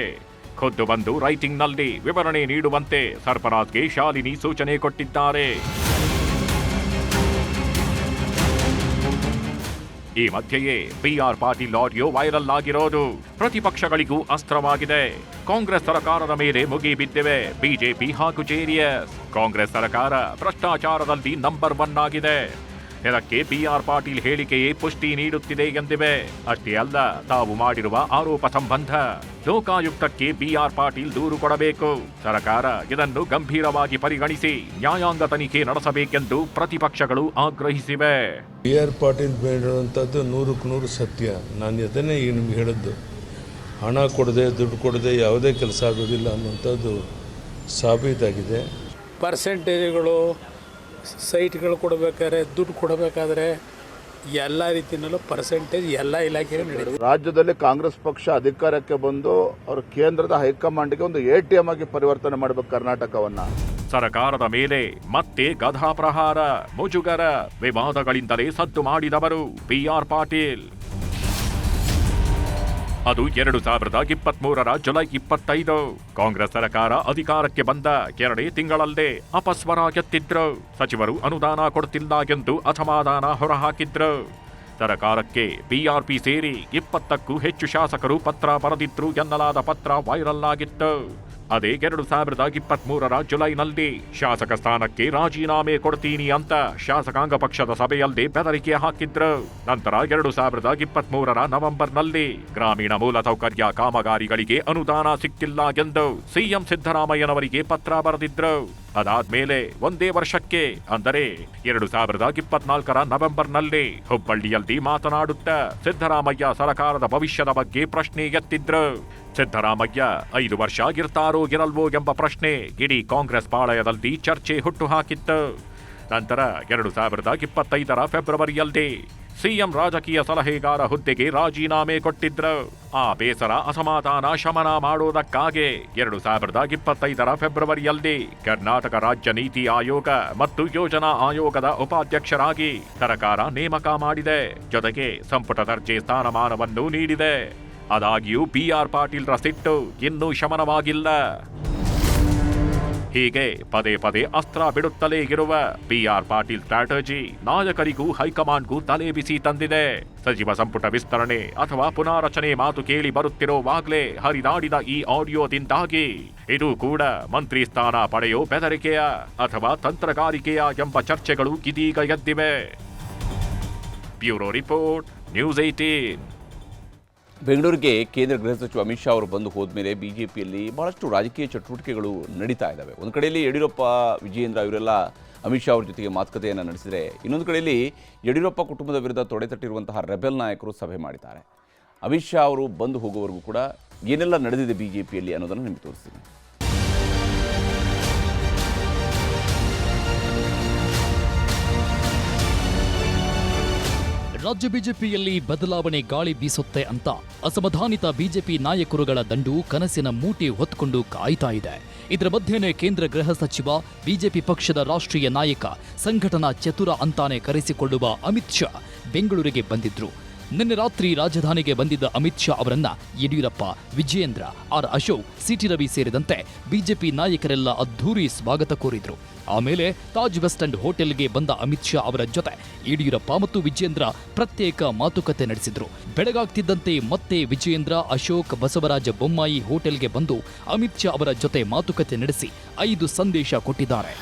ಖುದ್ದು ಬಂದು ರೈಟಿಂಗ್ನಲ್ಲಿ ವಿವರಣೆ ನೀಡುವಂತೆ ಸರ್ಫರಾಜ್ಗೆ ಶಾಲಿನಿ ಸೂಚನೆ ಕೊಟ್ಟಿದ್ದಾರೆ. ಈ ಮಧ್ಯೆಯೇ BR ಪಾಟೀಲ್ ಆಡಿಯೋ ವೈರಲ್ ಆಗಿರೋದು ಪ್ರತಿಪಕ್ಷಗಳಿಗೂ ಅಸ್ತ್ರವಾಗಿದೆ. ಕಾಂಗ್ರೆಸ್ ಸರ್ಕಾರದ ಮೇಲೆ ಮುಗಿಬಿದ್ದಿವೆ ಬಿಜೆಪಿ ಹಾಗೂ JDS. ಕಾಂಗ್ರೆಸ್ ಸರ್ಕಾರ ಭ್ರಷ್ಟಾಚಾರದಲ್ಲಿ ನಂಬರ್ 1 ಆಗಿದೆ. ಇದಕ್ಕೆ BR ಪಾಟೀಲ್ ಹೇಳಿಕೆಯೇ ಪುಷ್ಟಿ ನೀಡುತ್ತಿದೆ ಎಂದಿವೆ. ಅಷ್ಟೇ ಅಲ್ಲ, ತಾವು ಮಾಡಿರುವ ಆರೋಪ ಸಂಬಂಧ ಲೋಕಾಯುಕ್ತಕ್ಕೆ BR ಪಾಟೀಲ್ ದೂರು ಕೊಡಬೇಕು. ಸರ್ಕಾರ ಇದನ್ನು ಗಂಭೀರವಾಗಿ ಪರಿಗಣಿಸಿ ನ್ಯಾಯಾಂಗ ತನಿಖೆ ನಡೆಸಬೇಕೆಂದು ಪ್ರತಿಪಕ್ಷಗಳು ಆಗ್ರಹಿಸಿವೆ. BR ಪಾಟೀಲ್ ಹೇಳುವಂಥದ್ದು 100% ಸತ್ಯ. ನಾನು ಅದನ್ನೇ ನಿಮ್ಗೆ ಹೇಳಿದ್ದು, ಹಣ ಕೊಡದೆ ದುಡ್ಡು ಕೊಡದೆ ಯಾವುದೇ ಕೆಲಸ ಆಗೋದಿಲ್ಲ ಅನ್ನೋಂಥದ್ದು ಸಾಬೀತಾಗಿದೆ. ಪರ್ಸೆಂಟೇಜ್ಗಳು, ಸೈಟ್ಗಳು ಕೊಡಬೇಕಾದ್ರೆ, ದುಡ್ಡು ಕೊಡಬೇಕಾದ್ರೆ ಎಲ್ಲ ರೀತಿಯಲ್ಲೂ ಪರ್ಸೆಂಟೇಜ್ ಎಲ್ಲ ಇಲಾಖೆಯಲ್ಲೂ ನಡೆಯುತ್ತೆ. ರಾಜ್ಯದಲ್ಲಿ ಕಾಂಗ್ರೆಸ್ ಪಕ್ಷ ಅಧಿಕಾರಕ್ಕೆ ಬಂದು ಅವರು ಕೇಂದ್ರದ ಹೈಕಮಾಂಡ್ಗೆ ಒಂದು ATM ಆಗಿ ಪರಿವರ್ತನೆ ಮಾಡಬೇಕು ಕರ್ನಾಟಕವನ್ನ. ಸರ್ಕಾರದ ಮೇಲೆ ಮತ್ತೆ ಗಧಾ ಪ್ರಹಾರ, ಮುಜುಗರ, ವಿವಾದಗಳಿಂದಲೇ ಸದ್ದು ಮಾಡಿದವರು BR ಪಾಟೀಲ್. ಅದು 2023 ಜುಲೈ 25. ಕಾಂಗ್ರೆಸ್ ಸರ್ಕಾರ ಅಧಿಕಾರಕ್ಕೆ ಬಂದ 2 ತಿಂಗಳಲ್ಲೇ ಅಪಸ್ವರ ಎತ್ತಿದ್ರು. ಸಚಿವರು ಅನುದಾನ ಕೊಡ್ತಿಲ್ಲ ಎಂದು ಅಸಮಾಧಾನ ಹೊರಹಾಕಿದ್ರು. ಸರ್ಕಾರಕ್ಕೆ BRP ಸೇರಿ 20ಕ್ಕೂ ಹೆಚ್ಚು ಶಾಸಕರು ಪತ್ರ ಬರೆದಿದ್ರು ಎನ್ನಲಾದ ಪತ್ರ ವೈರಲ್ ಆಗಿತ್ತು. ಅದೇ 2023 ಜುಲೈನಲ್ಲಿ ಶಾಸಕ ಸ್ಥಾನಕ್ಕೆ ರಾಜೀನಾಮೆ ಕೊಡ್ತೀನಿ ಅಂತ ಶಾಸಕಾಂಗ ಪಕ್ಷದ ಸಭೆಯಲ್ಲೇ ಬೆದರಿಕೆ ಹಾಕಿದ್ರು. ನಂತರ 2023 ನವೆಂಬರ್ನಲ್ಲಿ ಗ್ರಾಮೀಣ ಮೂಲಸೌಕರ್ಯ ಕಾಮಗಾರಿಗಳಿಗೆ ಅನುದಾನ ಸಿಕ್ತಿಲ್ಲ ಎಂದು ಸಿಎಂ ಸಿದ್ದರಾಮಯ್ಯನವರಿಗೆ ಪತ್ರ ಬರೆದಿದ್ರು. ಅದಾದ್ಮೇಲೆ ಒಂದೇ ವರ್ಷಕ್ಕೆ ಅಂದರೆ 2024 ನವೆಂಬರ್ನಲ್ಲಿ ಹುಬ್ಬಳ್ಳಿಯಲ್ಲಿ ಮಾತನಾಡುತ್ತಾ ಸಿದ್ದರಾಮಯ್ಯ ಸರ್ಕಾರದ ಭವಿಷ್ಯದ ಬಗ್ಗೆ ಪ್ರಶ್ನೆ ಎತ್ತಿದ್ರು. ಸಿದ್ದರಾಮಯ್ಯ 5 ವರ್ಷ ಇರ್ತಾರೋ ಇರಲ್ವೋ ಎಂಬ ಪ್ರಶ್ನೆ ಇಡೀ ಕಾಂಗ್ರೆಸ್ ಪಾಳಯದಲ್ಲಿ ಚರ್ಚೆ ಹುಟ್ಟುಹಾಕಿತ್ತು. ನಂತರ 2025 ಫೆಬ್ರವರಿಯಲ್ಲಿ ಸಿಎಂ ರಾಜಕೀಯ ಸಲಹೆಗಾರ ಹುದ್ದೆಗೆ ರಾಜೀನಾಮೆ ಕೊಟ್ಟಿದ್ರು. ಆ ಬೇಸರ ಅಸಮಾಧಾನ ಶಮನ ಮಾಡೋದಕ್ಕಾಗಿ 2025 ಫೆಬ್ರವರಿಯಲ್ಲಿ ಕರ್ನಾಟಕ ರಾಜ್ಯ ನೀತಿ ಆಯೋಗ ಮತ್ತು ಯೋಜನಾ ಆಯೋಗದ ಉಪಾಧ್ಯಕ್ಷರಾಗಿ ಸರ್ಕಾರ ನೇಮಕ ಮಾಡಿದೆ. ಜೊತೆಗೆ ಸಂಪುಟ ದರ್ಜೆ ಸ್ಥಾನಮಾನವನ್ನು ನೀಡಿದೆ. ಆದಾಗ್ಯೂ ಬಿಆರ್ ಪಾಟೀಲ್ರ ಸಿಟ್ಟು ಇನ್ನೂ ಶಮನವಾಗಿಲ್ಲ. ಹೀಗೆ ಪದೇ ಪದೇ ಅಸ್ತ್ರ ಬಿಡುತ್ತಲೇ ಇರುವ ಬಿಆರ್ ಪಾಟೀಲ್ ಸ್ಟ್ರಾಟಜಿ ನಾಯಕರಿಗೂ ಹೈಕಮಾಂಡ್ಗೂ ತಲೆ ಬಿಸಿ ತಂದಿದೆ. ಸಚಿವ ಸಂಪುಟ ವಿಸ್ತರಣೆ ಅಥವಾ ಪುನಾರಚನೆ ಮಾತು ಕೇಳಿ ಬರುತ್ತಿರುವಾಗಲೇ ಹರಿದಾಡಿದ ಈ ಆಡಿಯೋದಿಂದಾಗಿ ಇದು ಕೂಡ ಮಂತ್ರಿ ಸ್ಥಾನ ಪಡೆಯೋ ಬೆದರಿಕೆಯ ಅಥವಾ ತಂತ್ರಗಾರಿಕೆಯ ಎಂಬ ಚರ್ಚೆಗಳು ಇದೀಗ ಎದ್ದಿವೆ. Bureau report, news 18. ಬೆಂಗಳೂರಿಗೆ ಕೇಂದ್ರ ಗೃಹ ಸಚಿವ ಅಮಿತ್ ಶಾ ಅವರು ಬಂದು ಹೋದ್ಮೇಲೆ ಬಿಜೆಪಿಯಲ್ಲಿ ಬಹಳಷ್ಟು ರಾಜಕೀಯ ಚಟುವಟಿಕೆಗಳು ನಡೀತಾ ಇದ್ದಾವೆ. ಒಂದು ಕಡೆಯಲ್ಲಿ ಯಡಿಯೂರಪ್ಪ, ವಿಜಯೇಂದ್ರ ಇವರೆಲ್ಲ ಅಮಿತ್ ಶಾ ಅವರ ಜೊತೆಗೆ ಮಾತುಕತೆಯನ್ನು ನಡೆಸಿದರೆ, ಇನ್ನೊಂದು ಕಡೆಯಲ್ಲಿ ಯಡಿಯೂರಪ್ಪ ಕುಟುಂಬದ ವಿರುದ್ಧ ತೊಡೆತಟ್ಟಿರುವಂತಹ ರೆಬೆಲ್ ನಾಯಕರು ಸಭೆ ಮಾಡಿದ್ದಾರೆ. ಅಮಿತ್ ಶಾ ಅವರು ಬಂದು ಹೋಗುವವರೆಗೂ ಕೂಡ ಏನೆಲ್ಲ ನಡೆದಿದೆ ಬಿಜೆಪಿಯಲ್ಲಿ ಅನ್ನೋದನ್ನು ನಿಮಗೆ ತೋರಿಸ್ತೀನಿ. ರಾಜ್ಯ ಬಿಜೆಪಿಯಲ್ಲಿ ಬದಲಾವಣೆ ಗಾಳಿ ಬೀಸುತ್ತೆ ಅಂತ ಅಸಮಾಧಾನಿತ ಬಿಜೆಪಿ ನಾಯಕರುಗಳ ದಂಡು ಕನಸಿನ ಮೂಟೆ ಹೊತ್ಕೊಂಡು ಕಾಯ್ತಾ ಇದೆ. ಇದರ ಮಧ್ಯೆನೇ ಕೇಂದ್ರ ಗೃಹ ಸಚಿವ, ಬಿಜೆಪಿ ಪಕ್ಷದ ರಾಷ್ಟ್ರೀಯ ನಾಯಕ, ಸಂಘಟನಾ ಚತುರ ಅಂತಾನೆ ಕರೆಸಿಕೊಳ್ಳುವ ಅಮಿತ್ ಶಾ ಬೆಂಗಳೂರಿಗೆ ಬಂದಿದ್ರು. ನಿನ್ನೆ ರಾತ್ರಿ ರಾಜಧಾನಿಗೆ ಬಂದಿದ್ದ ಅಮಿತ್ ಶಾ ಅವರನ್ನ ಯಡಿಯೂರಪ್ಪ, ವಿಜಯೇಂದ್ರ, ಆರ್ ಅಶೋಕ್, ಸಿಟಿ ರವಿ ಸೇರಿದಂತೆ ಬಿಜೆಪಿ ನಾಯಕರೆಲ್ಲ ಅದ್ಧೂರಿ ಸ್ವಾಗತ ಕೋರಿದ್ರು. ಆಮೇಲೆ ತಾಜ್ ವೆಸ್ಟ್ ಎಂಡ್ ಹೋಟೆಲ್ಗೆ ಬಂದ ಅಮಿತ್ ಶಾ ಅವರ ಜೊತೆ ಯಡಿಯೂರಪ್ಪ ಮತ್ತು ವಿಜಯೇಂದ್ರ ಪ್ರತ್ಯೇಕ ಮಾತುಕತೆ ನಡೆಸಿದ್ರು. ಬೆಳಗಾಗ್ತಿದ್ದಂತೆ ಮತ್ತೆ ವಿಜಯೇಂದ್ರ, ಅಶೋಕ್, ಬಸವರಾಜ ಬೊಮ್ಮಾಯಿ ಹೋಟೆಲ್ಗೆ ಬಂದು ಅಮಿತ್ ಶಾ ಅವರ ಜೊತೆ ಮಾತುಕತೆ ನಡೆಸಿ 5 ಸಂದೇಶ ಕೊಟ್ಟಿದ್ದಾರೆ.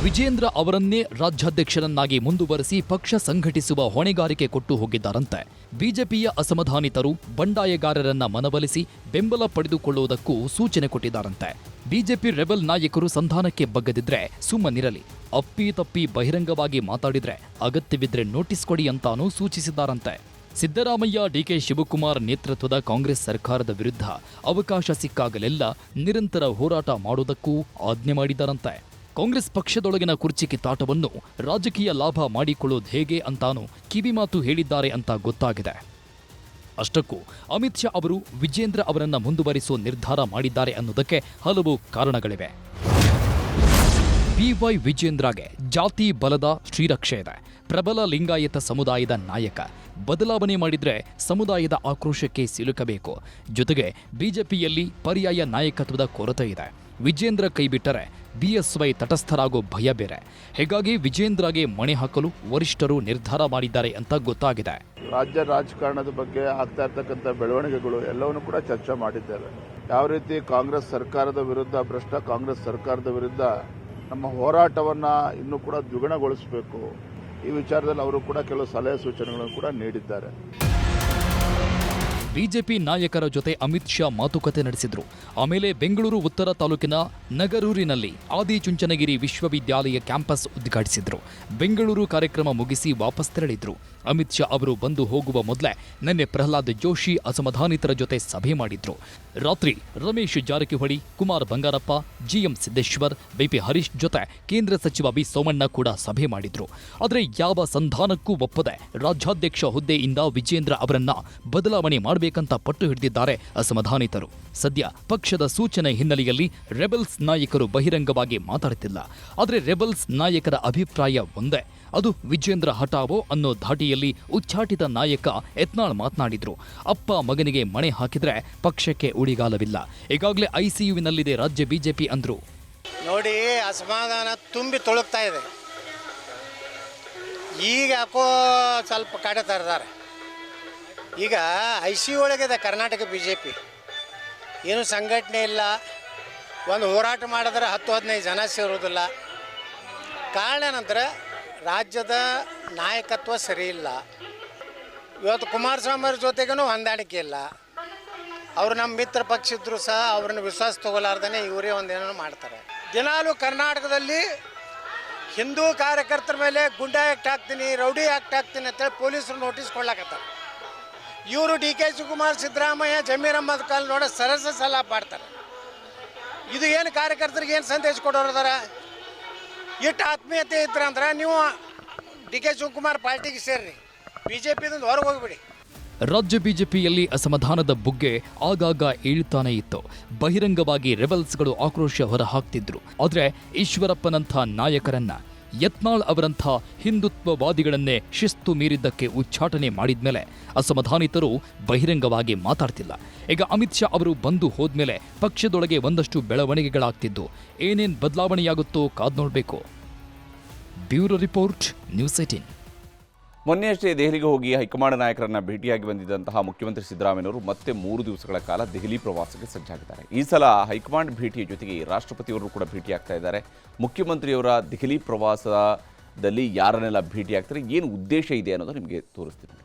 ವಿಜಯೇಂದ್ರ ಅವರನ್ನೇ ರಾಜ್ಯಾಧ್ಯಕ್ಷರನ್ನಾಗಿ ಮುಂದುವರೆಸಿ ಪಕ್ಷ ಸಂಘಟಿಸುವ ಹೊಣೆಗಾರಿಕೆ ಕೊಟ್ಟು ಹೋಗಿದ್ದಾರಂತೆ. ಬಿಜೆಪಿಯ ಅಸಮಾಧಾನಿತರು ಬಂಡಾಯಗಾರರನ್ನ ಮನವೊಲಿಸಿ ಬೆಂಬಲ ಪಡೆದುಕೊಳ್ಳುವುದಕ್ಕೂ ಸೂಚನೆ ಕೊಟ್ಟಿದ್ದಾರಂತೆ. ಬಿಜೆಪಿ ರೆಬೆಲ್ ನಾಯಕರು ಸಂಧಾನಕ್ಕೆ ಬಗ್ಗದಿದ್ರೆ ಸುಮ್ಮನಿರಲಿ, ಅಪ್ಪಿತಪ್ಪಿ ಬಹಿರಂಗವಾಗಿ ಮಾತಾಡಿದ್ರೆ ಅಗತ್ಯವಿದ್ರೆ ನೋಟಿಸ್ ಕೊಡಿ ಅಂತಾನೂ ಸೂಚಿಸಿದ್ದಾರಂತೆ. ಸಿದ್ದರಾಮಯ್ಯ, ಡಿಕೆ ಶಿವಕುಮಾರ್ ನೇತೃತ್ವದ ಕಾಂಗ್ರೆಸ್ ಸರ್ಕಾರದ ವಿರುದ್ಧ ಅವಕಾಶ ಸಿಕ್ಕಾಗಲೆಲ್ಲ ನಿರಂತರ ಹೋರಾಟ ಮಾಡುವುದಕ್ಕೂ ಆಜ್ಞೆ ಮಾಡಿದ್ದಾರಂತೆ. ಕಾಂಗ್ರೆಸ್ ಪಕ್ಷದೊಳಗಿನ ಕುರ್ಚಿ ಕಿತ್ತಾಟವನ್ನು ರಾಜಕೀಯ ಲಾಭ ಮಾಡಿಕೊಳ್ಳೋದು ಹೇಗೆ ಅಂತಾನೂ ಕಿವಿಮಾತು ಹೇಳಿದ್ದಾರೆ ಅಂತ ಗೊತ್ತಾಗಿದೆ. ಅಷ್ಟಕ್ಕೂ ಅಮಿತ್ ಶಾ ಅವರು ವಿಜೇಂದ್ರ ಅವರನ್ನ ಮುಂದುವರಿಸುವ ನಿರ್ಧಾರ ಮಾಡಿದ್ದಾರೆ ಅನ್ನೋದಕ್ಕೆ ಹಲವು ಕಾರಣಗಳಿವೆ. ಬಿವೈ ವಿಜೇಂದ್ರಗೆ ಜಾತಿ ಬಲದ ಶ್ರೀರಕ್ಷೆ ಇದೆ. ಪ್ರಬಲ ಲಿಂಗಾಯತ ಸಮುದಾಯದ ನಾಯಕ. ಬದಲಾವಣೆ ಮಾಡಿದ್ರೆ ಸಮುದಾಯದ ಆಕ್ರೋಶಕ್ಕೆ ಸಿಲುಕಬೇಕು. ಜೊತೆಗೆ ಬಿಜೆಪಿಯಲ್ಲಿ ಪರ್ಯಾಯ ನಾಯಕತ್ವದ ಕೊರತೆ ಇದೆ. ವಿಜೇಂದ್ರ ಕೈಬಿಟ್ಟರೆ ಬಿಎಸ್ವೈ ತಟಸ್ಥರಾಗೋ ಭಯ ಬೇರೆ. ಹೀಗಾಗಿ ವಿಜೇಂದ್ರಗೆ ಮಣೆ ಹಾಕಲು ವರಿಷ್ಠರು ನಿರ್ಧಾರ ಮಾಡಿದ್ದಾರೆ ಅಂತ ಗೊತ್ತಾಗಿದೆ. ರಾಜ್ಯ ರಾಜಕಾರಣದ ಬಗ್ಗೆ ಆಗ್ತಾ ಇರ್ತಕ್ಕಂಥ ಬೆಳವಣಿಗೆಗಳು ಎಲ್ಲವನ್ನೂ ಕೂಡ ಚರ್ಚೆ ಮಾಡಿದ್ದೇವೆ. ಯಾವ ರೀತಿ ಕಾಂಗ್ರೆಸ್ ಸರ್ಕಾರದ ವಿರುದ್ಧ, ಭ್ರಷ್ಟ ಕಾಂಗ್ರೆಸ್ ಸರ್ಕಾರದ ವಿರುದ್ಧ ನಮ್ಮ ಹೋರಾಟವನ್ನ ಇನ್ನೂ ಕೂಡ ದ್ವಿಗುಣಗೊಳಿಸಬೇಕು, ಈ ವಿಚಾರದಲ್ಲಿ ಅವರು ಕೂಡ ಕೆಲವು ಸಲಹೆ ಸೂಚನೆಗಳನ್ನು ಕೂಡ ನೀಡಿದ್ದಾರೆ. ಬಿಜೆಪಿ ನಾಯಕರ ಜೊತೆ ಅಮಿತ್ ಶಾ ಮಾತುಕತೆ ನಡೆಸಿದ್ರು. ಆಮೇಲೆ ಬೆಂಗಳೂರು ಉತ್ತರ ತಾಲೂಕಿನ ನಗರೂರಿನಲ್ಲಿ ಆದಿಚುಂಚನಗಿರಿ ವಿಶ್ವವಿದ್ಯಾಲಯ ಕ್ಯಾಂಪಸ್ ಉದ್ಘಾಟಿಸಿದ್ರು. ಬೆಂಗಳೂರು ಕಾರ್ಯಕ್ರಮ ಮುಗಿಸಿ ವಾಪಸ್ ತೆರಳಿದ್ರು. ಅಮಿತ್ ಶಾ ಅವರು ಬಂದು ಹೋಗುವ ಮೊದಲೇ ನಿನ್ನೆ ಪ್ರಹ್ಲಾದ್ ಜೋಶಿ ಅಸಮಾಧಾನಿತರ ಜೊತೆ ಸಭೆ ಮಾಡಿದ್ರು. ರಾತ್ರಿ ರಮೇಶ್ ಜಾರಕಿಹೊಳಿ, ಕುಮಾರ್ ಬಂಗಾರಪ್ಪ, ಜಿಎಂ ಸಿದ್ದೇಶ್ವರ್, ಬಿಪಿ ಹರೀಶ್ ಜೊತೆ ಕೇಂದ್ರ ಸಚಿವ ಬಿ ಸೋಮಣ್ಣ ಕೂಡ ಸಭೆ ಮಾಡಿದ್ರು. ಆದರೆ ಯಾವ ಸಂಧಾನಕ್ಕೂ ಒಪ್ಪದೆ ರಾಜ್ಯಾಧ್ಯಕ್ಷ ಹುದ್ದೆಯಿಂದ ವಿಜೇಂದ್ರ ಅವರನ್ನ ಬದಲಾವಣೆ ಮಾಡಬೇಕಂತ ಪಟ್ಟು ಹಿಡಿದಿದ್ದಾರೆ ಅಸಮಾಧಾನಿತರು. ಸದ್ಯ ಪಕ್ಷದ ಸೂಚನೆ ಹಿನ್ನೆಲೆಯಲ್ಲಿ ರೆಬೆಲ್ಸ್ ನಾಯಕರು ಬಹಿರಂಗವಾಗಿ ಮಾತಾಡುತ್ತಿಲ್ಲ. ಆದರೆ ರೆಬೆಲ್ಸ್ ನಾಯಕರ ಅಭಿಪ್ರಾಯ ಒಂದೇ, ಅದು ವಿಜೇಂದ್ರ ಹಠಾವೋ ಅನ್ನೋ ಧಾಟಿಯಲ್ಲಿ ಉಚ್ಚಾಟಿತ ನಾಯಕ ಯತ್ನಾಳ್ ಮಾತನಾಡಿದ್ರು. ಅಪ್ಪ ಮಗನಿಗೆ ಮಣೆ ಹಾಕಿದ್ರೆ ಪಕ್ಷಕ್ಕೆ ಉಳಿಗಾಲವಿಲ್ಲ. ಈಗಾಗಲೇ ಐಸಿಯುವಿನಲ್ಲಿದೆ ರಾಜ್ಯ ಬಿಜೆಪಿ ಅಂದ್ರು. ನೋಡಿ, ಅಸಮಾಧಾನ ತುಂಬಿ ತೊಳಗ್ತಾ ಇದೆ. ಈಗ ಯಾಕೋ ಸ್ವಲ್ಪ ಕಾಡ್ತಾ ಇದ್ದಾರೆ. ಈಗ ICU ಒಳಗಿದೆ ಕರ್ನಾಟಕ BJP. ಏನು ಸಂಘಟನೆ ಇಲ್ಲ, ಒಂದು ಹೋರಾಟ ಮಾಡಿದ್ರೆ 10-15 ಜನ ಸೇರೋದಿಲ್ಲ. ಕಾರಣ ಏನಂದ್ರೆ ರಾಜ್ಯದ ನಾಯಕತ್ವ ಸರಿ ಇಲ್ಲ. ಇವತ್ತು ಕುಮಾರಸ್ವಾಮಿ ಅವ್ರ ಜೊತೆಗೂ ಹೊಂದಾಣಿಕೆ ಇಲ್ಲ. ಅವರು ನಮ್ಮ ಮಿತ್ರ ಪಕ್ಷ ಇದ್ದರೂ ಸಹ ಅವ್ರನ್ನ ವಿಶ್ವಾಸ ತಗೊಲಾರ್ದೇ ಇವರೇ ಒಂದೇನೋ ಮಾಡ್ತಾರೆ. ದಿನಾಲೂ ಕರ್ನಾಟಕದಲ್ಲಿ ಹಿಂದೂ ಕಾರ್ಯಕರ್ತರ ಮೇಲೆ ಗುಂಡಾ ಆ್ಯಕ್ಟ್ ಹಾಕ್ತೀನಿ, ರೌಡಿ ಆ್ಯಕ್ಟ್ ಹಾಕ್ತೀನಿ ಅಂತೇಳಿ ಪೊಲೀಸರು ನೋಟಿಸ್ ಕೊಡ್ಲಾಕತ್ತಾರೆ. ಇವರು DK ಶಿವಕುಮಾರ್, ಸಿದ್ದರಾಮಯ್ಯ, ಜಮೀರ್ ಅಹ್ಮದ್ ಖಾನ್ ನೋಡ ಸರಸ ಸಲ ಮಾಡ್ತಾರೆ. ಇದು ಏನು ಕಾರ್ಯಕರ್ತರಿಗೆ ಏನು ಸಂದೇಶ ಕೊಡೋರದಾರ? ಇಟ್ಟು ಆತ್ಮೀಯತೆ ಇದ್ರಂದ್ರೆ ನೀವು DK ಶಿವಕುಮಾರ್ ಪಾರ್ಟಿಗೆ ಸೇರ್ರಿ, BJPದಿಂದ ಹೊರಗೆ ಹೋಗ್ಬಿಡಿ. ರಾಜ್ಯ ಬಿಜೆಪಿಯಲ್ಲಿ ಅಸಮಾಧಾನದ ಬುಗ್ಗೆ ಆಗಾಗ ಏಳ್ತಾನೆ ಇತ್ತು. ಬಹಿರಂಗವಾಗಿ ರೆಬಲ್ಸ್ಗಳು ಆಕ್ರೋಶ ಹೊರಹಾಕ್ತಿದ್ರು. ಆದರೆ ಈಶ್ವರಪ್ಪನಂಥ ನಾಯಕರನ್ನ, ಯತ್ನಾಳ್ ಅವರಂಥ ಹಿಂದುತ್ವವಾದಿಗಳನ್ನೇ ಶಿಸ್ತು ಮೀರಿದ್ದಕ್ಕೆ ಉಚ್ಚಾಟನೆ ಮಾಡಿದ್ಮೇಲೆ ಅಸಮಾಧಾನಿತರು ಬಹಿರಂಗವಾಗಿ ಮಾತಾಡ್ತಿಲ್ಲ. ಈಗ ಅಮಿತ್ ಶಾ ಅವರು ಬಂದು ಹೋದ್ಮೇಲೆ ಪಕ್ಷದೊಳಗೆ ಒಂದಷ್ಟು ಬೆಳವಣಿಗೆಗಳಾಗ್ತಿದ್ದು ಏನೇನ್ ಬದಲಾವಣೆಯಾಗುತ್ತೋ ಕಾದ್ ನೋಡಬೇಕು. Bureau report, news 18. ಮೊನ್ನೆಯಷ್ಟೇ ದೆಹಲಿಗೆ ಹೋಗಿ ಹೈಕಮಾಂಡ್ ನಾಯಕರನ್ನ ಭೇಟಿಯಾಗಿ ಬಂದಿದ್ದಂತಹ ಮುಖ್ಯಮಂತ್ರಿ ಸಿದ್ದರಾಮಯ್ಯನವರು ಮತ್ತೆ 3 ದಿವಸಗಳ ಕಾಲ ದೆಹಲಿ ಪ್ರವಾಸಕ್ಕೆ ಸಜ್ಜಾಗಿದ್ದಾರೆ. ಈ ಸಲ ಹೈಕಮಾಂಡ್ ಭೇಟಿಯ ಜೊತೆಗೆ ರಾಷ್ಟ್ರಪತಿಯವರು ಕೂಡ ಭೇಟಿಯಾಗ್ತಾ ಇದ್ದಾರೆ. ಮುಖ್ಯಮಂತ್ರಿಯವರ ದೆಹಲಿ ಪ್ರವಾಸದಲ್ಲಿ ಯಾರನ್ನೆಲ್ಲ ಭೇಟಿಯಾಗ್ತಾರೆ, ಏನು ಉದ್ದೇಶ ಇದೆ ಅನ್ನೋದು ನಿಮಗೆ ತೋರಿಸ್ತೀನಿ.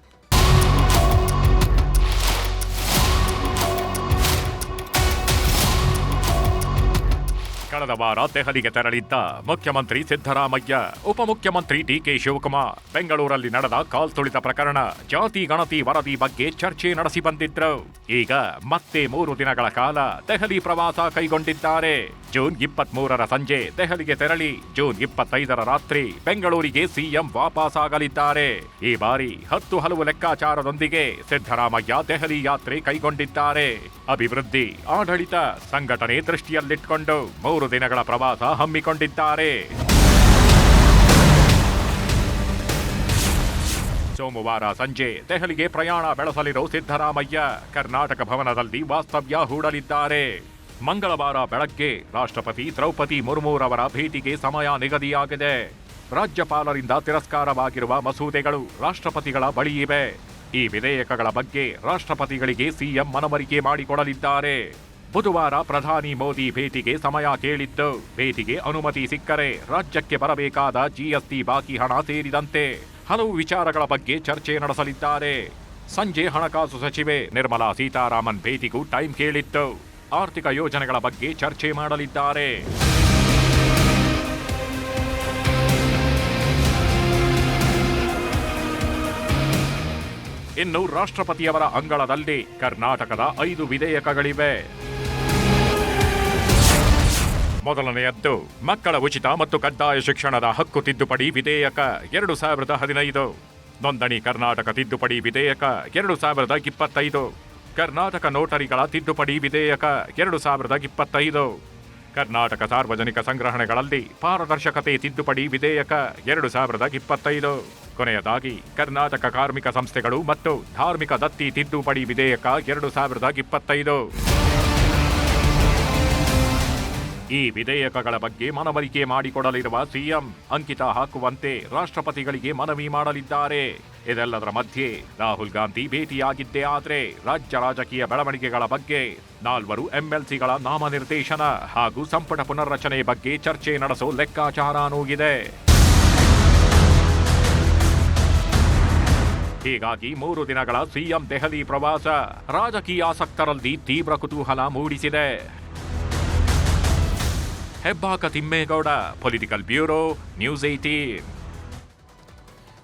ಕಳೆದ ವಾರ ದೆಹಲಿಗೆ ತೆರಳಿದ್ದ ಮುಖ್ಯಮಂತ್ರಿ ಸಿದ್ದರಾಮಯ್ಯ, ಉಪಮುಖ್ಯಮಂತ್ರಿ DK ಶಿವಕುಮಾರ್ ಬೆಂಗಳೂರಲ್ಲಿ ನಡೆದ ಕಾಲ್ತುಳಿತ ಪ್ರಕರಣ, ಜಾತಿ ಗಣತಿ ವರದಿ ಬಗ್ಗೆ ಚರ್ಚೆ ನಡೆಸಿ ಬಂದಿದ್ರು. ಈಗ ಮತ್ತೆ 3 ದಿನಗಳ ಕಾಲ ದೆಹಲಿ ಪ್ರವಾಸ ಕೈಗೊಂಡಿದ್ದಾರೆ. ಜೂನ್ 23ರ ಸಂಜೆ ದೆಹಲಿಗೆ ತೆರಳಿ ಜೂನ್ 25ರ ರಾತ್ರಿ ಬೆಂಗಳೂರಿಗೆ CM ವಾಪಸ್ ಆಗಲಿದ್ದಾರೆ. ಈ ಬಾರಿ 10 ಹಲವು ಲೆಕ್ಕಾಚಾರದೊಂದಿಗೆ ಸಿದ್ದರಾಮಯ್ಯ ದೆಹಲಿ ಯಾತ್ರೆ ಕೈಗೊಂಡಿದ್ದಾರೆ. ಅಭಿವೃದ್ಧಿ, ಆಡಳಿತ, ಸಂಘಟನೆ ದೃಷ್ಟಿಯಲ್ಲಿಟ್ಟುಕೊಂಡು 3 ದಿನಗಳ ಪ್ರವಾಸ ಹಮ್ಮಿಕೊಂಡಿದ್ದಾರೆ. ಸೋಮವಾರ ಸಂಜೆ ದೆಹಲಿಗೆ ಪ್ರಯಾಣ ಬೆಳೆಸಲಿರೋ ಸಿದ್ದರಾಮಯ್ಯ ಕರ್ನಾಟಕ ಭವನದಲ್ಲಿ ವಾಸ್ತವ್ಯ ಹೂಡಲಿದ್ದಾರೆ. ಮಂಗಳವಾರ ಬೆಳಗ್ಗೆ ರಾಷ್ಟ್ರಪತಿ ದ್ರೌಪದಿ ಮುರ್ಮುರವರ ಭೇಟಿಗೆ ಸಮಯ ನಿಗದಿಯಾಗಿದೆ. ರಾಜ್ಯಪಾಲರಿಂದ ತಿರಸ್ಕಾರವಾಗಿರುವ ಮಸೂದೆಗಳು ರಾಷ್ಟ್ರಪತಿಗಳ ಬಳಿ ಇವೆ. ಈ ವಿಧೇಯಕಗಳ ಬಗ್ಗೆ ರಾಷ್ಟ್ರಪತಿಗಳಿಗೆ CM ಮನವರಿಕೆ ಮಾಡಿಕೊಡಲಿದ್ದಾರೆ. ಬುಧವಾರ ಪ್ರಧಾನಿ ಮೋದಿ ಭೇಟಿಗೆ ಸಮಯ ಕೇಳಿದ್ದು, ಭೇಟಿಗೆ ಅನುಮತಿ ಸಿಕ್ಕರೆ ರಾಜ್ಯಕ್ಕೆ ಬರಬೇಕಾದ GST ಬಾಕಿ ಹಣ ಸೇರಿದಂತೆ ಹಲವು ವಿಚಾರಗಳ ಬಗ್ಗೆ ಚರ್ಚೆ ನಡೆಸಲಿದ್ದಾರೆ. ಸಂಜೆ ಹಣಕಾಸು ಸಚಿವೆ ನಿರ್ಮಲಾ ಸೀತಾರಾಮನ್ ಭೇಟಿಗೂ ಟೈಮ್ ಕೇಳಿದ್ದು, ಆರ್ಥಿಕ ಯೋಜನೆಗಳ ಬಗ್ಗೆ ಚರ್ಚೆ ಮಾಡಲಿದ್ದಾರೆ. ಇನ್ನು ರಾಷ್ಟ್ರಪತಿಯವರ ಅಂಗಳದಲ್ಲಿ ಕರ್ನಾಟಕದ 5 ವಿಧೇಯಕಗಳಿವೆ. ಮೊದಲನೆಯದ್ದು ಮಕ್ಕಳ ಉಚಿತ ಮತ್ತು ಕಡ್ಡಾಯ ಶಿಕ್ಷಣದ ಹಕ್ಕು ತಿದ್ದುಪಡಿ ವಿಧೇಯಕ 2015, ನೋಂದಣಿ ಕರ್ನಾಟಕ ತಿದ್ದುಪಡಿ ವಿಧೇಯಕ 2025, ಕರ್ನಾಟಕ ನೋಟರಿಗಳ ತಿದ್ದುಪಡಿ ವಿಧೇಯಕ 2025, ಕರ್ನಾಟಕ ಸಾರ್ವಜನಿಕ ಸಂಗ್ರಹಣೆಗಳಲ್ಲಿ ಪಾರದರ್ಶಕತೆ ತಿದ್ದುಪಡಿ ವಿಧೇಯಕ 2025, ಕೊನೆಯದಾಗಿ ಕರ್ನಾಟಕ ಕಾರ್ಮಿಕ ಸಂಸ್ಥೆಗಳು ಮತ್ತು ಧಾರ್ಮಿಕ ದತ್ತಿ ತಿದ್ದುಪಡಿ ವಿಧೇಯಕ 2025. ಈ ವಿಧೇಯಕಗಳ ಬಗ್ಗೆ ಮನವರಿಕೆ ಮಾಡಿಕೊಡಲಿರುವ CM ಅಂಕಿತ ಹಾಕುವಂತೆ ರಾಷ್ಟ್ರಪತಿಗಳಿಗೆ ಮನವಿ ಮಾಡಲಿದ್ದಾರೆ. ಇದೆಲ್ಲದರ ಮಧ್ಯೆ ರಾಹುಲ್ ಗಾಂಧಿ ಭೇಟಿಯಾಗಿದ್ದೇ ಆದರೆ ರಾಜ್ಯ ರಾಜಕೀಯ ಬೆಳವಣಿಗೆಗಳ ಬಗ್ಗೆ 4 MLCಗಳ ನಾಮನಿರ್ದೇಶನ ಹಾಗೂ ಸಂಪುಟ ಪುನರ್ರಚನೆ ಬಗ್ಗೆ ಚರ್ಚೆ ನಡೆಸೋ ಲೆಕ್ಕಾಚಾರನೂ ಇದೆ. ಹೀಗಾಗಿ 3 ದಿನಗಳ CM ದೆಹಲಿ ಪ್ರವಾಸ ರಾಜಕೀಯಾಸಕ್ತರಲ್ಲಿ ತೀವ್ರ ಕುತೂಹಲ ಮೂಡಿಸಿದೆ. Hebbaka Thimmegowda, political bureau, news 18.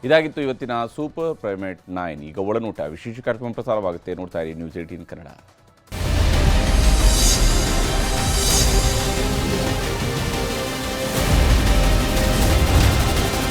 ಇದಾಗಿತ್ತು ಇವತ್ತಿನ ಸೂಪರ್ ಪ್ರೈಮೇಟ್ 9. ಈಗ ಒಳನೋಟ ವಿಶೇಷ ಕಾರ್ಯಕ್ರಮ ಪ್ರಸಾರವಾಗುತ್ತೆ. ನೋಡ್ತಾ ಇರಿ ನ್ಯೂಸ್ 18 ಕನ್ನಡ.